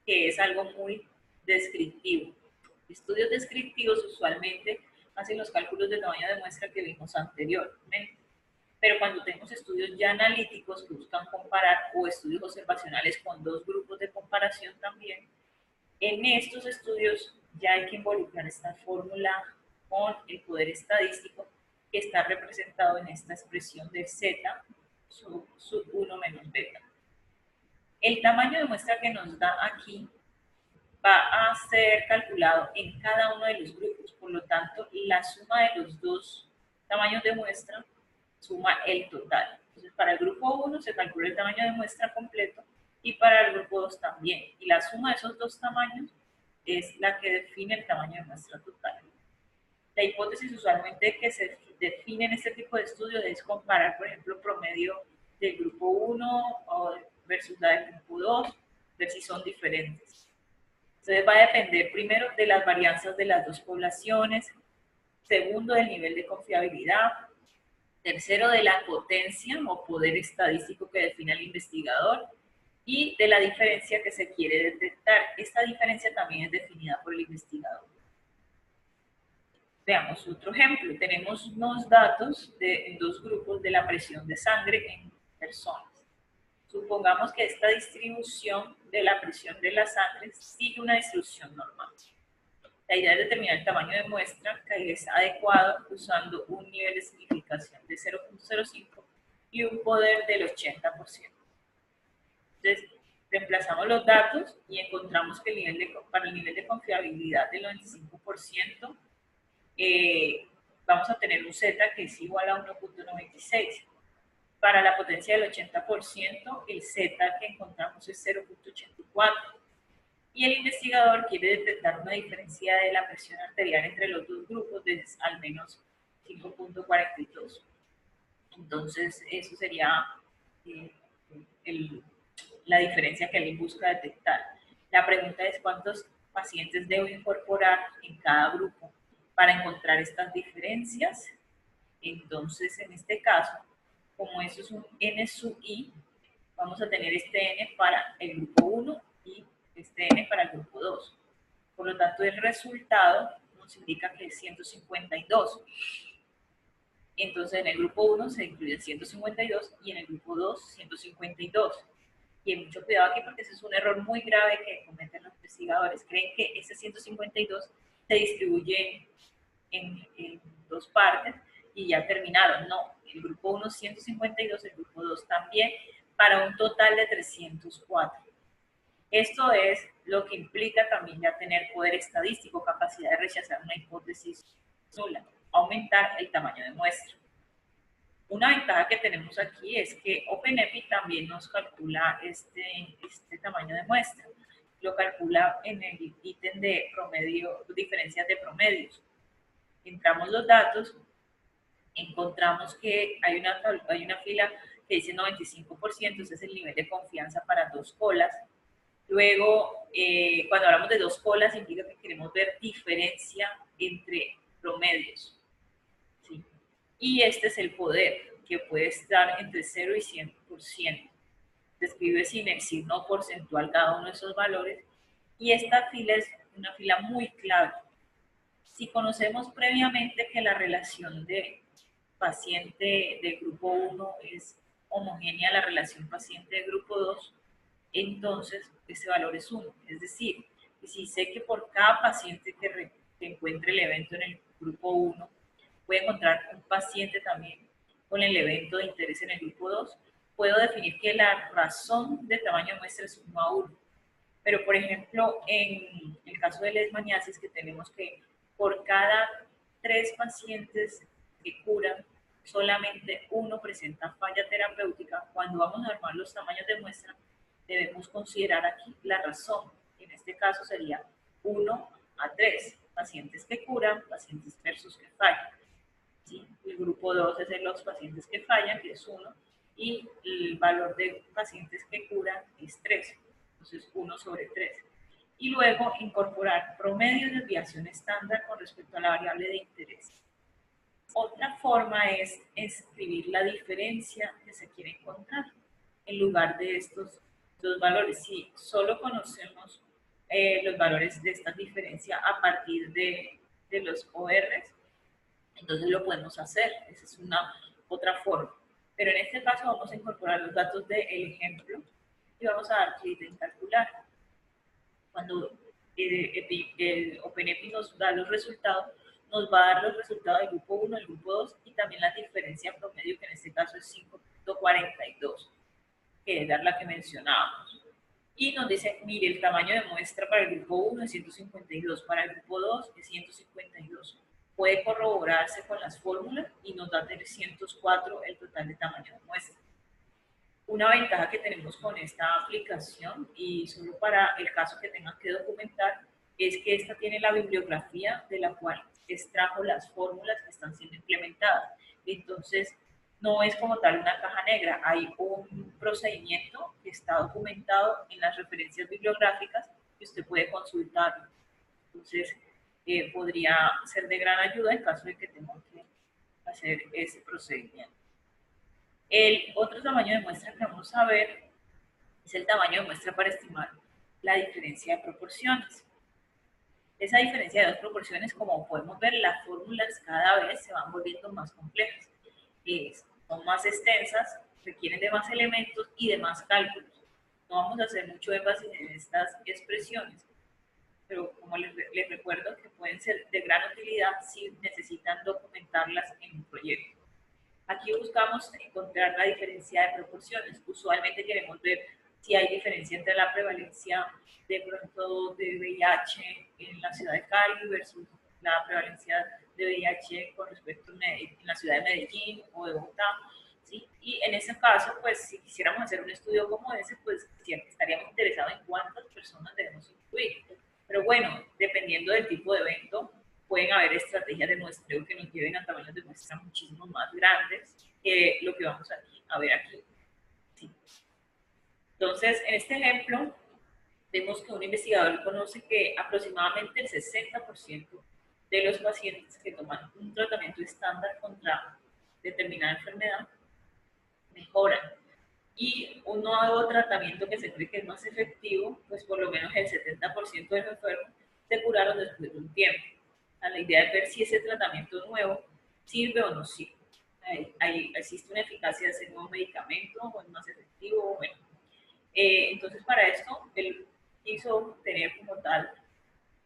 que es algo muy descriptivo. Estudios descriptivos usualmente hacen los cálculos de tamaño de muestra que vimos anteriormente. Pero cuando tenemos estudios ya analíticos que buscan comparar o estudios observacionales con dos grupos de comparación también, en estos estudios ya hay que involucrar esta fórmula con el poder estadístico que está representado en esta expresión de Z sub 1 menos beta. El tamaño de muestra que nos da aquí va a ser calculado en cada uno de los grupos, por lo tanto, la suma de los dos tamaños de muestra suma el total. Entonces, para el grupo 1 se calcula el tamaño de muestra completo y para el grupo 2 también. Y la suma de esos dos tamaños es la que define el tamaño de muestra total. La hipótesis usualmente que se define en este tipo de estudios es comparar, por ejemplo, promedio del grupo 1 versus la del grupo 2, ver si son diferentes. Entonces va a depender primero de las varianzas de las dos poblaciones, segundo del nivel de confiabilidad, tercero de la potencia o poder estadístico que define el investigador y de la diferencia que se quiere detectar. Esta diferencia también es definida por el investigador. Veamos otro ejemplo. Tenemos unos datos en dos grupos de la presión de sangre en personas. Supongamos que esta distribución de la presión de la sangre sigue una distribución normal. La idea es determinar el tamaño de muestra que es adecuado usando un nivel de significación de 0.05 y un poder del 80%. Entonces, Reemplazamos los datos y encontramos que para el nivel de confiabilidad del 95%, vamos a tener un Z que es igual a 1.96. Para la potencia del 80%, el Z que encontramos es 0.84. Y el investigador quiere detectar una diferencia de la presión arterial entre los dos grupos de al menos 5.42. Entonces, eso sería eh, la diferencia que él busca detectar. La pregunta es cuántos pacientes debo incorporar en cada grupo para encontrar estas diferencias. Entonces, en este caso, como eso es un N sub I, vamos a tener este N para el grupo 1 y este N para el grupo 2. Por lo tanto, el resultado nos indica que es 152. Entonces, en el grupo 1 se incluye 152 y en el grupo 2, 152. Y hay mucho cuidado aquí porque ese es un error muy grave que cometen los investigadores. Creen que ese 152 se distribuye en dos partes y ya terminaron. No, el grupo 1 152, el grupo 2 también, para un total de 304. Esto es lo que implica también ya tener poder estadístico, capacidad de rechazar una hipótesis nula, aumentar el tamaño de muestra. Una ventaja que tenemos aquí es que OpenEpi también nos calcula este tamaño de muestra. Lo calcula en el ítem de promedio, diferencias de promedios. Entramos los datos, encontramos que hay una fila que dice 95%, ese es el nivel de confianza para dos colas. Luego, cuando hablamos de dos colas, implica que queremos ver diferencia entre promedios. ¿Sí? Y este es el poder, que puede estar entre 0 y 100%. Describe sin el signo porcentual cada uno de esos valores. Y esta fila es una fila muy clave. Si conocemos previamente que la relación de paciente del grupo 1 es homogénea a la relación paciente del grupo 2, entonces ese valor es 1. Es decir, si sé que por cada paciente que encuentre el evento en el grupo 1, voy a encontrar un paciente también con el evento de interés en el grupo 2, puedo definir que la razón de tamaño de muestra es 1 a 1. Pero, por ejemplo, en el caso de leishmaniasis, que tenemos que por cada 3 pacientes que curan, solamente uno presenta falla terapéutica, cuando vamos a armar los tamaños de muestra, debemos considerar aquí la razón. En este caso sería 1 a 3, pacientes que curan, pacientes versus que fallan. ¿Sí? El grupo 2 es de los pacientes que fallan, que es 1, y el valor de pacientes que curan es 3. Entonces, 1 sobre 3. Y luego incorporar promedio de desviación estándar con respecto a la variable de interés. Otra forma es escribir la diferencia que se quiere encontrar en lugar de estos dos valores. Si solo conocemos los valores de esta diferencia a partir de los ORs, entonces lo podemos hacer. Esa es una otra forma. Pero en este caso vamos a incorporar los datos del ejemplo y vamos a dar clic en calcular. Cuando el OpenEpi nos da los resultados, nos va a dar los resultados del grupo 1, del grupo 2 y también la diferencia promedio, que en este caso es 5.42, que es la que mencionábamos. Y nos dice, mire, el tamaño de muestra para el grupo 1 es 152, para el grupo 2 es 152. Puede corroborarse con las fórmulas y nos da 304 el total de tamaño de muestra. Una ventaja que tenemos con esta aplicación, y solo para el caso que tengan que documentar, es que esta tiene la bibliografía de la cual extrajo las fórmulas que están siendo implementadas. Entonces, no es como tal una caja negra, hay un procedimiento que está documentado en las referencias bibliográficas que usted puede consultar. Entonces, podría ser de gran ayuda en caso de que tengan que hacer ese procedimiento. El otro tamaño de muestra que vamos a ver es el tamaño de muestra para estimar la diferencia de proporciones. Esa diferencia de dos proporciones, como podemos ver, las fórmulas cada vez se van volviendo más complejas. Son más extensas, requieren de más elementos y de más cálculos. No vamos a hacer mucho énfasis en estas expresiones, pero como les recuerdo que pueden ser de gran utilidad si necesitan documentarlas en un proyecto. Aquí buscamos encontrar la diferencia de proporciones. Usualmente queremos ver si hay diferencia entre la prevalencia de pronto de VIH en la ciudad de Cali versus la prevalencia de VIH con respecto en la ciudad de Medellín o de Bogotá. ¿Sí? Y en ese caso, pues si quisiéramos hacer un estudio como ese, pues estaríamos interesados en cuántas personas debemos incluir. Pero bueno, dependiendo del tipo de evento, pueden haber estrategias de muestreo que nos lleven a tamaños de muestra muchísimo más grandes que lo que vamos a ver aquí. ¿Sí? Entonces, en este ejemplo, vemos que un investigador conoce que aproximadamente el 60% de los pacientes que toman un tratamiento estándar contra determinada enfermedad mejoran. Y un nuevo tratamiento que se cree que es más efectivo, pues por lo menos el 70% de los enfermos se curaron después de un tiempo. La idea es ver si ese tratamiento nuevo sirve o no sirve. ¿Existe una eficacia de ese nuevo medicamento o es más efectivo? Bueno, entonces para esto él quiso tener como tal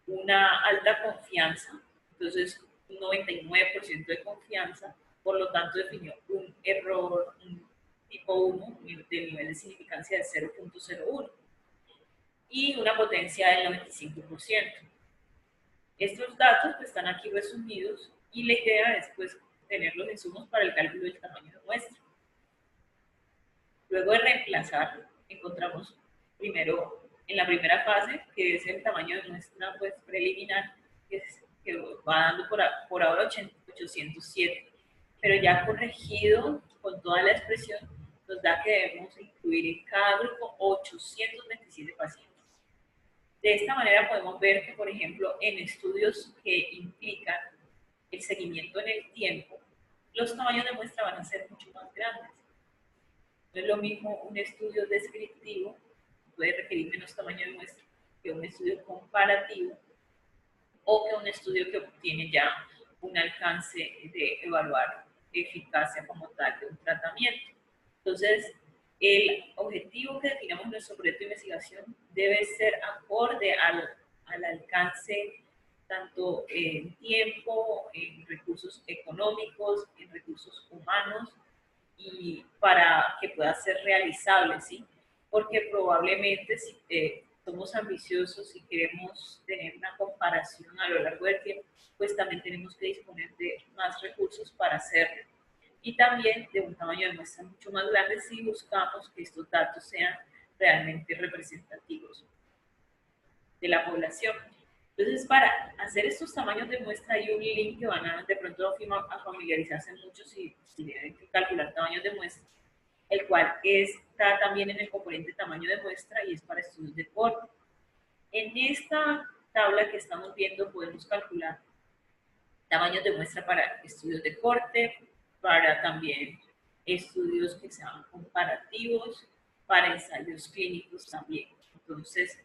una alta confianza, entonces un 99% de confianza, por lo tanto definió un error, un tipo 1, de nivel de significancia de 0.01 y una potencia del 95%. Estos datos pues, están aquí resumidos y la idea es pues, tener los insumos para el cálculo del tamaño de muestra. Luego de reemplazar, encontramos primero en la primera fase, que es el tamaño de muestra pues, preliminar, que va dando por ahora 807, pero ya corregido con toda la expresión, nos da que debemos incluir en cada grupo 827 pacientes. De esta manera podemos ver que, por ejemplo, en estudios que implican el seguimiento en el tiempo, los tamaños de muestra van a ser mucho más grandes. No es lo mismo un estudio descriptivo, puede requerir menos tamaño de muestra que un estudio comparativo o que un estudio que obtiene ya un alcance de evaluar eficacia como tal de un tratamiento. Entonces, el objetivo que definamos en nuestro proyecto de investigación debe ser acorde al alcance tanto en tiempo, en recursos económicos, en recursos humanos, y para que pueda ser realizable, ¿sí? Porque probablemente si somos ambiciosos y queremos tener una comparación a lo largo del tiempo, pues también tenemos que disponer de más recursos para hacerlo. Y también de un tamaño de muestra mucho más grande si buscamos que estos datos sean realmente representativos de la población. Entonces, para hacer estos tamaños de muestra hay un link que van a de pronto a familiarizarse mucho si tienen que calcular tamaños de muestra, el cual está también en el componente tamaño de muestra y es para estudios de corte. En esta tabla que estamos viendo podemos calcular tamaños de muestra para estudios de corte, para también estudios que sean comparativos, para ensayos clínicos también. Entonces,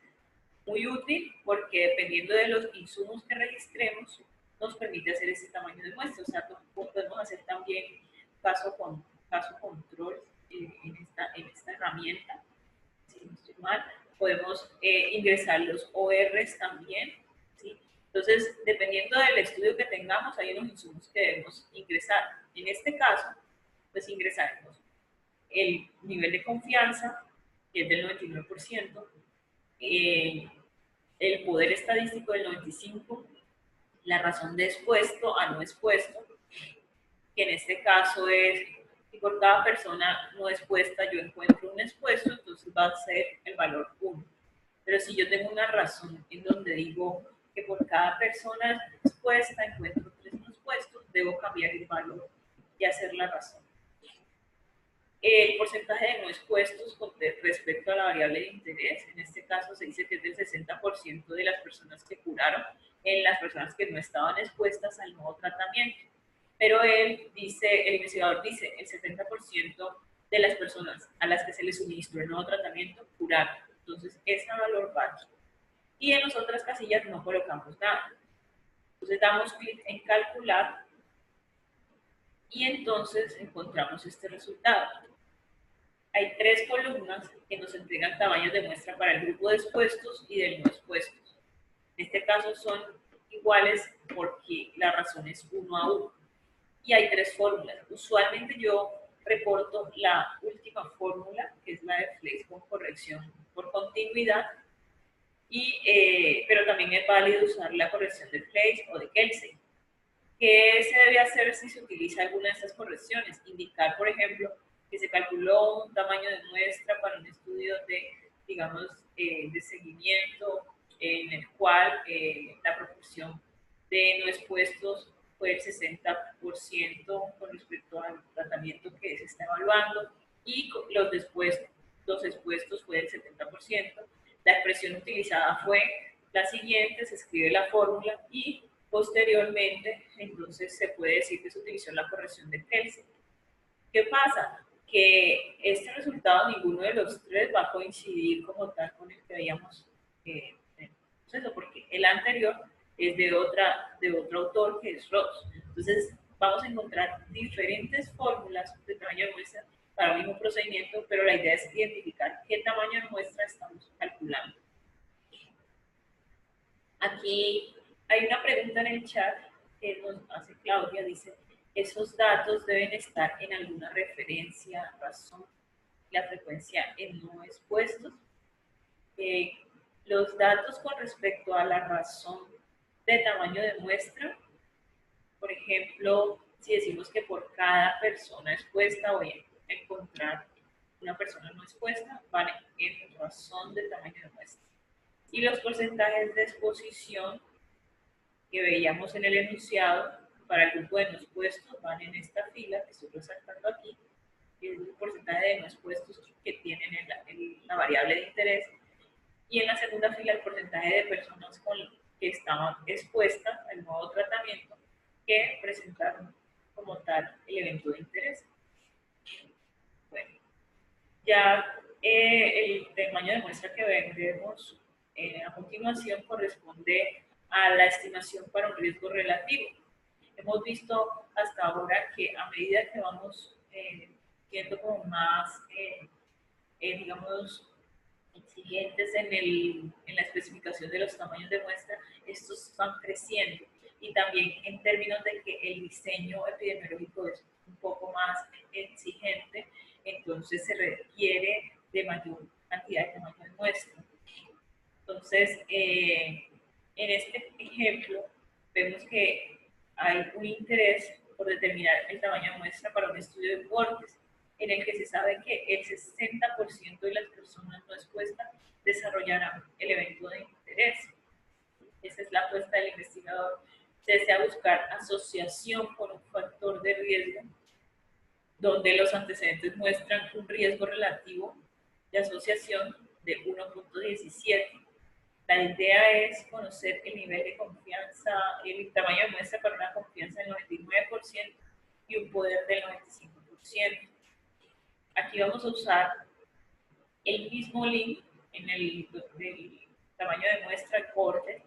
muy útil porque dependiendo de los insumos que registremos, nos permite hacer ese tamaño de muestra. O sea, podemos hacer también caso control en esta herramienta, si no estoy mal. Podemos ingresar los ORs también, ¿sí? Entonces, dependiendo del estudio que tengamos, hay unos insumos que debemos ingresar. En este caso, pues ingresaremos el nivel de confianza, que es del 99%, el poder estadístico del 95%, la razón de expuesto a no expuesto, que en este caso es que por cada persona no expuesta yo encuentro un expuesto, entonces va a ser el valor 1. Pero si yo tengo una razón en donde digo que por cada persona expuesta encuentro 3 no expuestos, debo cambiar el valor y hacer la razón. El porcentaje de no expuestos con respecto a la variable de interés, en este caso se dice que es del 60% de las personas que curaron en las personas que no estaban expuestas al nuevo tratamiento. Pero el investigador dice, el 70% de las personas a las que se les suministró el nuevo tratamiento curaron. Entonces, ese valor va aquí. Y en las otras casillas no colocamos nada. Entonces, damos clic en calcular y entonces encontramos este resultado. Hay 3 columnas que nos entregan tamaños de muestra para el grupo de expuestos y del no expuestos. En este caso son iguales porque la razón es 1 a 1. Y hay 3 fórmulas. Usualmente yo reporto la última fórmula, que es la de Flex con corrección por continuidad, pero también es válido usar la corrección de Flex o de Kelsey. ¿Qué se debe hacer si se utiliza alguna de estas correcciones? Indicar, por ejemplo, que se calculó un tamaño de muestra para un estudio de, digamos, de seguimiento en el cual la proporción de no expuestos fue el 60% con respecto al tratamiento que se está evaluando y los expuestos fue el 70%. La expresión utilizada fue la siguiente, se escribe la fórmula y posteriormente, entonces se puede decir que se utilizó la corrección de Kelsey. ¿Qué pasa? Que este resultado, ninguno de los tres va a coincidir como tal con el que veíamos en el proceso, porque el anterior es de otro autor que es Ross. Entonces, vamos a encontrar diferentes fórmulas de tamaño de muestra para el mismo procedimiento, pero la idea es identificar qué tamaño de muestra estamos calculando. Aquí hay una pregunta en el chat que nos hace Claudia, dice, ¿esos datos deben estar en alguna referencia, razón, la frecuencia en no expuestos? Los datos con respecto a la razón de tamaño de muestra, por ejemplo, si decimos que por cada persona expuesta voy a encontrar una persona no expuesta, vale en razón de tamaño de muestra. Y los porcentajes de exposición que veíamos en el enunciado para el grupo de no expuestos van en esta fila que estoy resaltando aquí, que es el porcentaje de no expuestos que tienen en la variable de interés, y en la segunda fila el porcentaje de personas que estaban expuestas al nuevo tratamiento que presentaron como tal el evento de interés. Bueno, ya el tamaño de muestra que veremos a continuación corresponde a la estimación para un riesgo relativo. Hemos visto hasta ahora que a medida que vamos siendo como más, digamos, exigentes en la especificación de los tamaños de muestra, estos van creciendo. Y también en términos de que el diseño epidemiológico es un poco más exigente, entonces se requiere de mayor cantidad de tamaño de muestra. Entonces, en este ejemplo, vemos que hay un interés por determinar el tamaño de muestra para un estudio de cortes, en el que se sabe que el 60% de las personas no expuestas desarrollarán el evento de interés. Esa es la apuesta del investigador. Se desea buscar asociación con un factor de riesgo, donde los antecedentes muestran un riesgo relativo de asociación de 1.17. La idea es conocer el nivel de confianza, el tamaño de muestra para una confianza del 99% y un poder del 95%. Aquí vamos a usar el mismo link en el tamaño de muestra, el corte.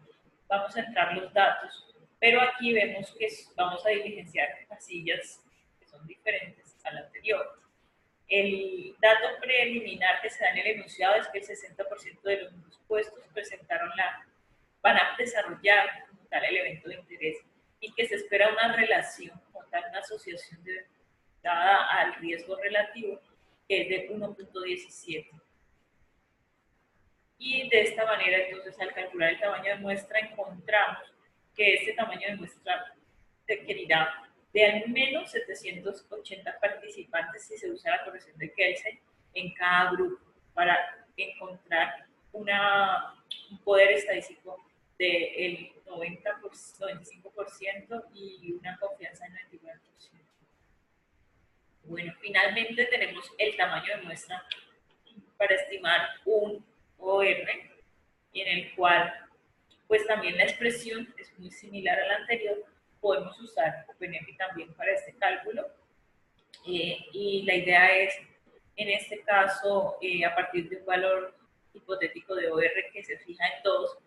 Vamos a entrar los datos, pero aquí vemos que vamos a diligenciar casillas que son diferentes al anterior. El dato preliminar que se da en el enunciado es que el 60% de los expuestos van a desarrollar como tal el evento de interés y que se espera una relación, como tal, una asociación dada al riesgo relativo, que es de 1.17. Y de esta manera, entonces, al calcular el tamaño de muestra, encontramos que este tamaño de muestra requerirá de al menos 780 participantes si se usa la corrección de Kelsey en cada grupo para encontrar un poder estadístico del 95% y una confianza del 99%. Bueno, finalmente tenemos el tamaño de muestra para estimar un OR, en el cual pues también la expresión es muy similar a la anterior. Podemos usar OpenEPI también para este cálculo. Y la idea es, en este caso, a partir de un valor hipotético de OR que se fija en 2,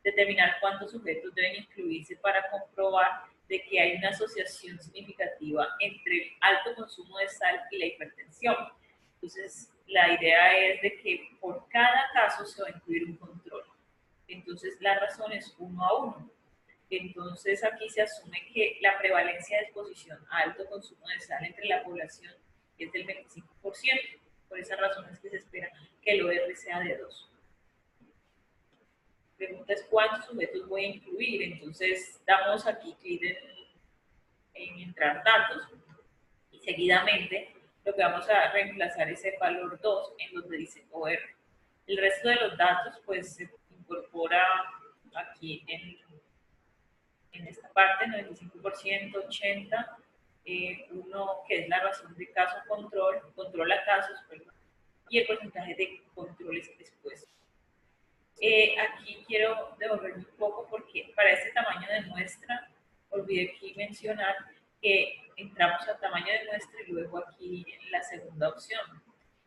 determinar cuántos sujetos deben incluirse para comprobar de que hay una asociación significativa entre el alto consumo de sal y la hipertensión. Entonces, la idea es de que por cada caso se va a incluir un control. Entonces, la razón es 1 a 1. Entonces, aquí se asume que la prevalencia de exposición a alto consumo de sal entre la población que es del 25%. Por esa razón es que se espera que el OR sea de 2. Pregunta es cuántos sujetos voy a incluir. Entonces damos aquí clic en entrar datos y seguidamente lo que vamos a reemplazar es el valor 2 en donde dice OR. El resto de los datos pues se incorpora aquí en esta parte, 95%, 80%, uno que es la razón de caso controla casos, perdón, y el porcentaje de controles expuestos. Aquí quiero devolverme un poco porque para este tamaño de muestra, olvidé aquí mencionar que entramos a tamaño de muestra y luego aquí en la segunda opción.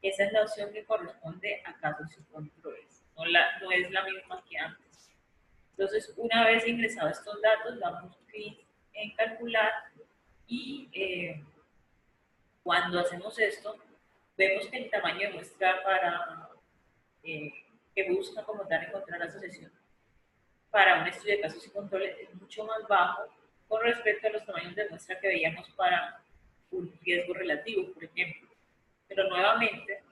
Esa es la opción que corresponde a casos y controles, no es la misma que antes. Entonces, una vez ingresados estos datos, damos clic en calcular y cuando hacemos esto, vemos que el tamaño de muestra que busca como tal encontrar la asociación para un estudio de casos y controles es mucho más bajo con respecto a los tamaños de muestra que veíamos para un riesgo relativo, por ejemplo. Pero nuevamente,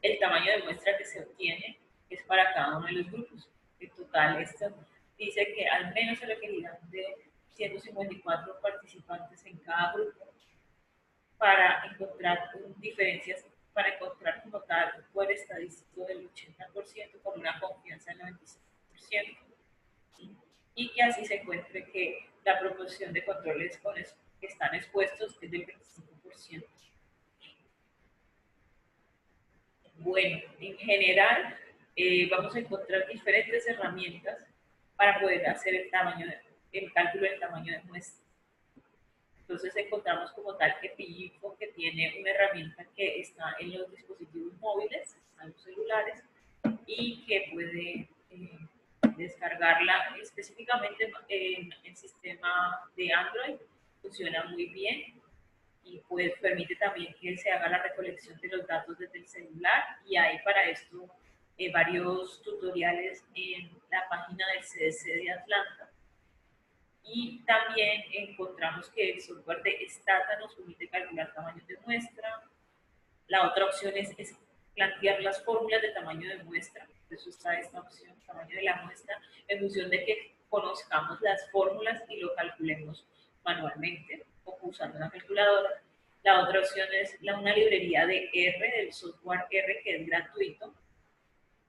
el tamaño de muestra que se obtiene es para cada uno de los grupos. En total, esto dice que al menos se requerirán de 154 participantes en cada grupo para encontrar diferencias, para encontrar como tal un poder estadístico del 80% con una confianza del 95%. Y que así se encuentre que la proporción de controles que están expuestos es del 25%. Bueno, en general vamos a encontrar diferentes herramientas para poder hacer el cálculo del tamaño de muestra. Entonces encontramos como tal que Pillifo, que tiene una herramienta que está en los dispositivos móviles, en los celulares, y que puede descargarla específicamente en el sistema de Android. Funciona muy bien y pues permite también que se haga la recolección de los datos desde el celular, y hay para esto varios tutoriales en la página del CDC de Atlanta. Y también encontramos que el software de Stata nos permite calcular tamaños de muestra. La otra opción es plantear las fórmulas de tamaño de muestra. Por eso está esta opción, tamaño de la muestra, en función de que conozcamos las fórmulas y lo calculemos manualmente o usando una calculadora. La otra opción es una librería de R, del software R, que es gratuito.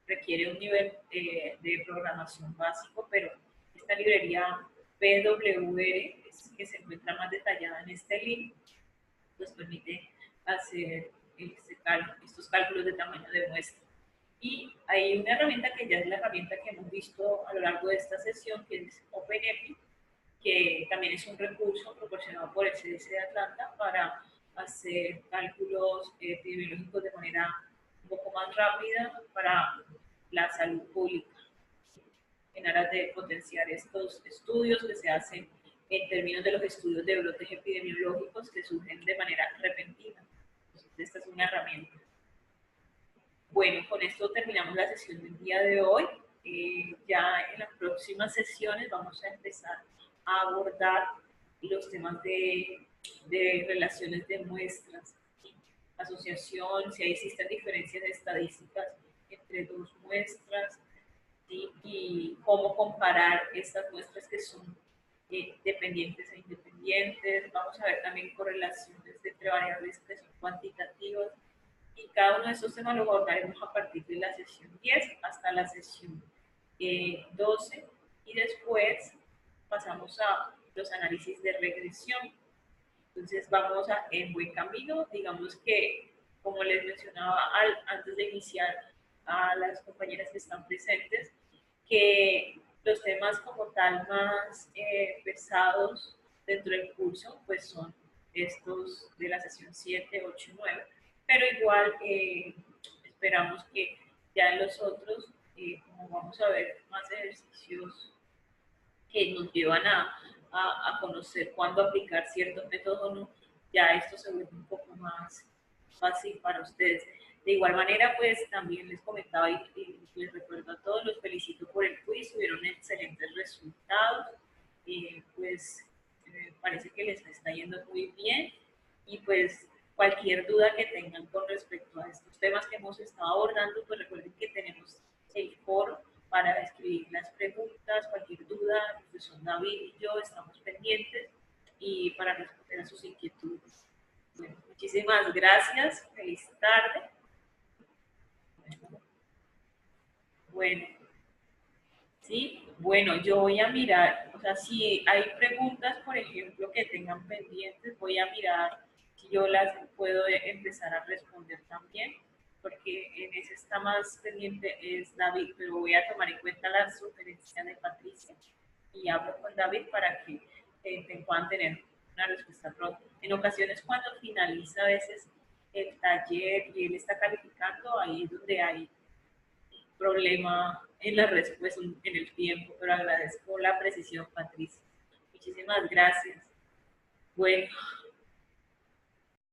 Requiere un nivel de programación básico, pero esta librería PWR, que se encuentra más detallada en este link, nos permite hacer estos cálculos de tamaño de muestra. Y hay una herramienta que ya es la herramienta que hemos visto a lo largo de esta sesión, que es OpenEpi, que también es un recurso proporcionado por el CDC de Atlanta para hacer cálculos epidemiológicos de manera un poco más rápida para la salud pública, en aras de potenciar estos estudios que se hacen en términos de los estudios de brotes epidemiológicos que surgen de manera repentina. Entonces, esta es una herramienta. Bueno, con esto terminamos la sesión del día de hoy. Ya en las próximas sesiones vamos a empezar a abordar los temas de relaciones de muestras, asociación, si existen diferencias estadísticas entre dos muestras, ¿sí? Y cómo comparar estas muestras que son dependientes e independientes. Vamos a ver también correlaciones entre variables que son cuantitativas, y cada uno de estos temas lo abordaremos a partir de la sesión 10 hasta la sesión 12, y después pasamos a los análisis de regresión. Entonces vamos en buen camino. Digamos que, como les mencionaba antes de iniciar a las compañeras que están presentes, que los temas como tal más pesados dentro del curso pues son estos de la sesión 7, 8 y 9, pero igual esperamos que ya en los otros, como vamos a ver más ejercicios que nos llevan a conocer cuándo aplicar ciertos métodos o no, ya esto se vuelve un poco más fácil para ustedes. De igual manera, pues también les comentaba y les recuerdo a todos, los felicito por el quiz, tuvieron excelentes resultados, pues parece que les está yendo muy bien, y pues cualquier duda que tengan con respecto a estos temas que hemos estado abordando, pues recuerden que tenemos el foro para escribir las preguntas, cualquier duda, el profesor David y yo estamos pendientes y para responder a sus inquietudes. Bueno, muchísimas gracias, feliz tarde. Bueno, sí, bueno, yo voy a mirar, o sea, si hay preguntas, por ejemplo, que tengan pendientes, voy a mirar si yo las puedo empezar a responder también, porque en ese está más pendiente es David, pero voy a tomar en cuenta la sugerencia de Patricia y hablo con David para que puedan tener una respuesta pronta. En ocasiones cuando finaliza a veces el taller y él está calificando, ahí es donde hay problema en la respuesta, en el tiempo, pero agradezco la precisión, Patricia. Muchísimas gracias. Bueno.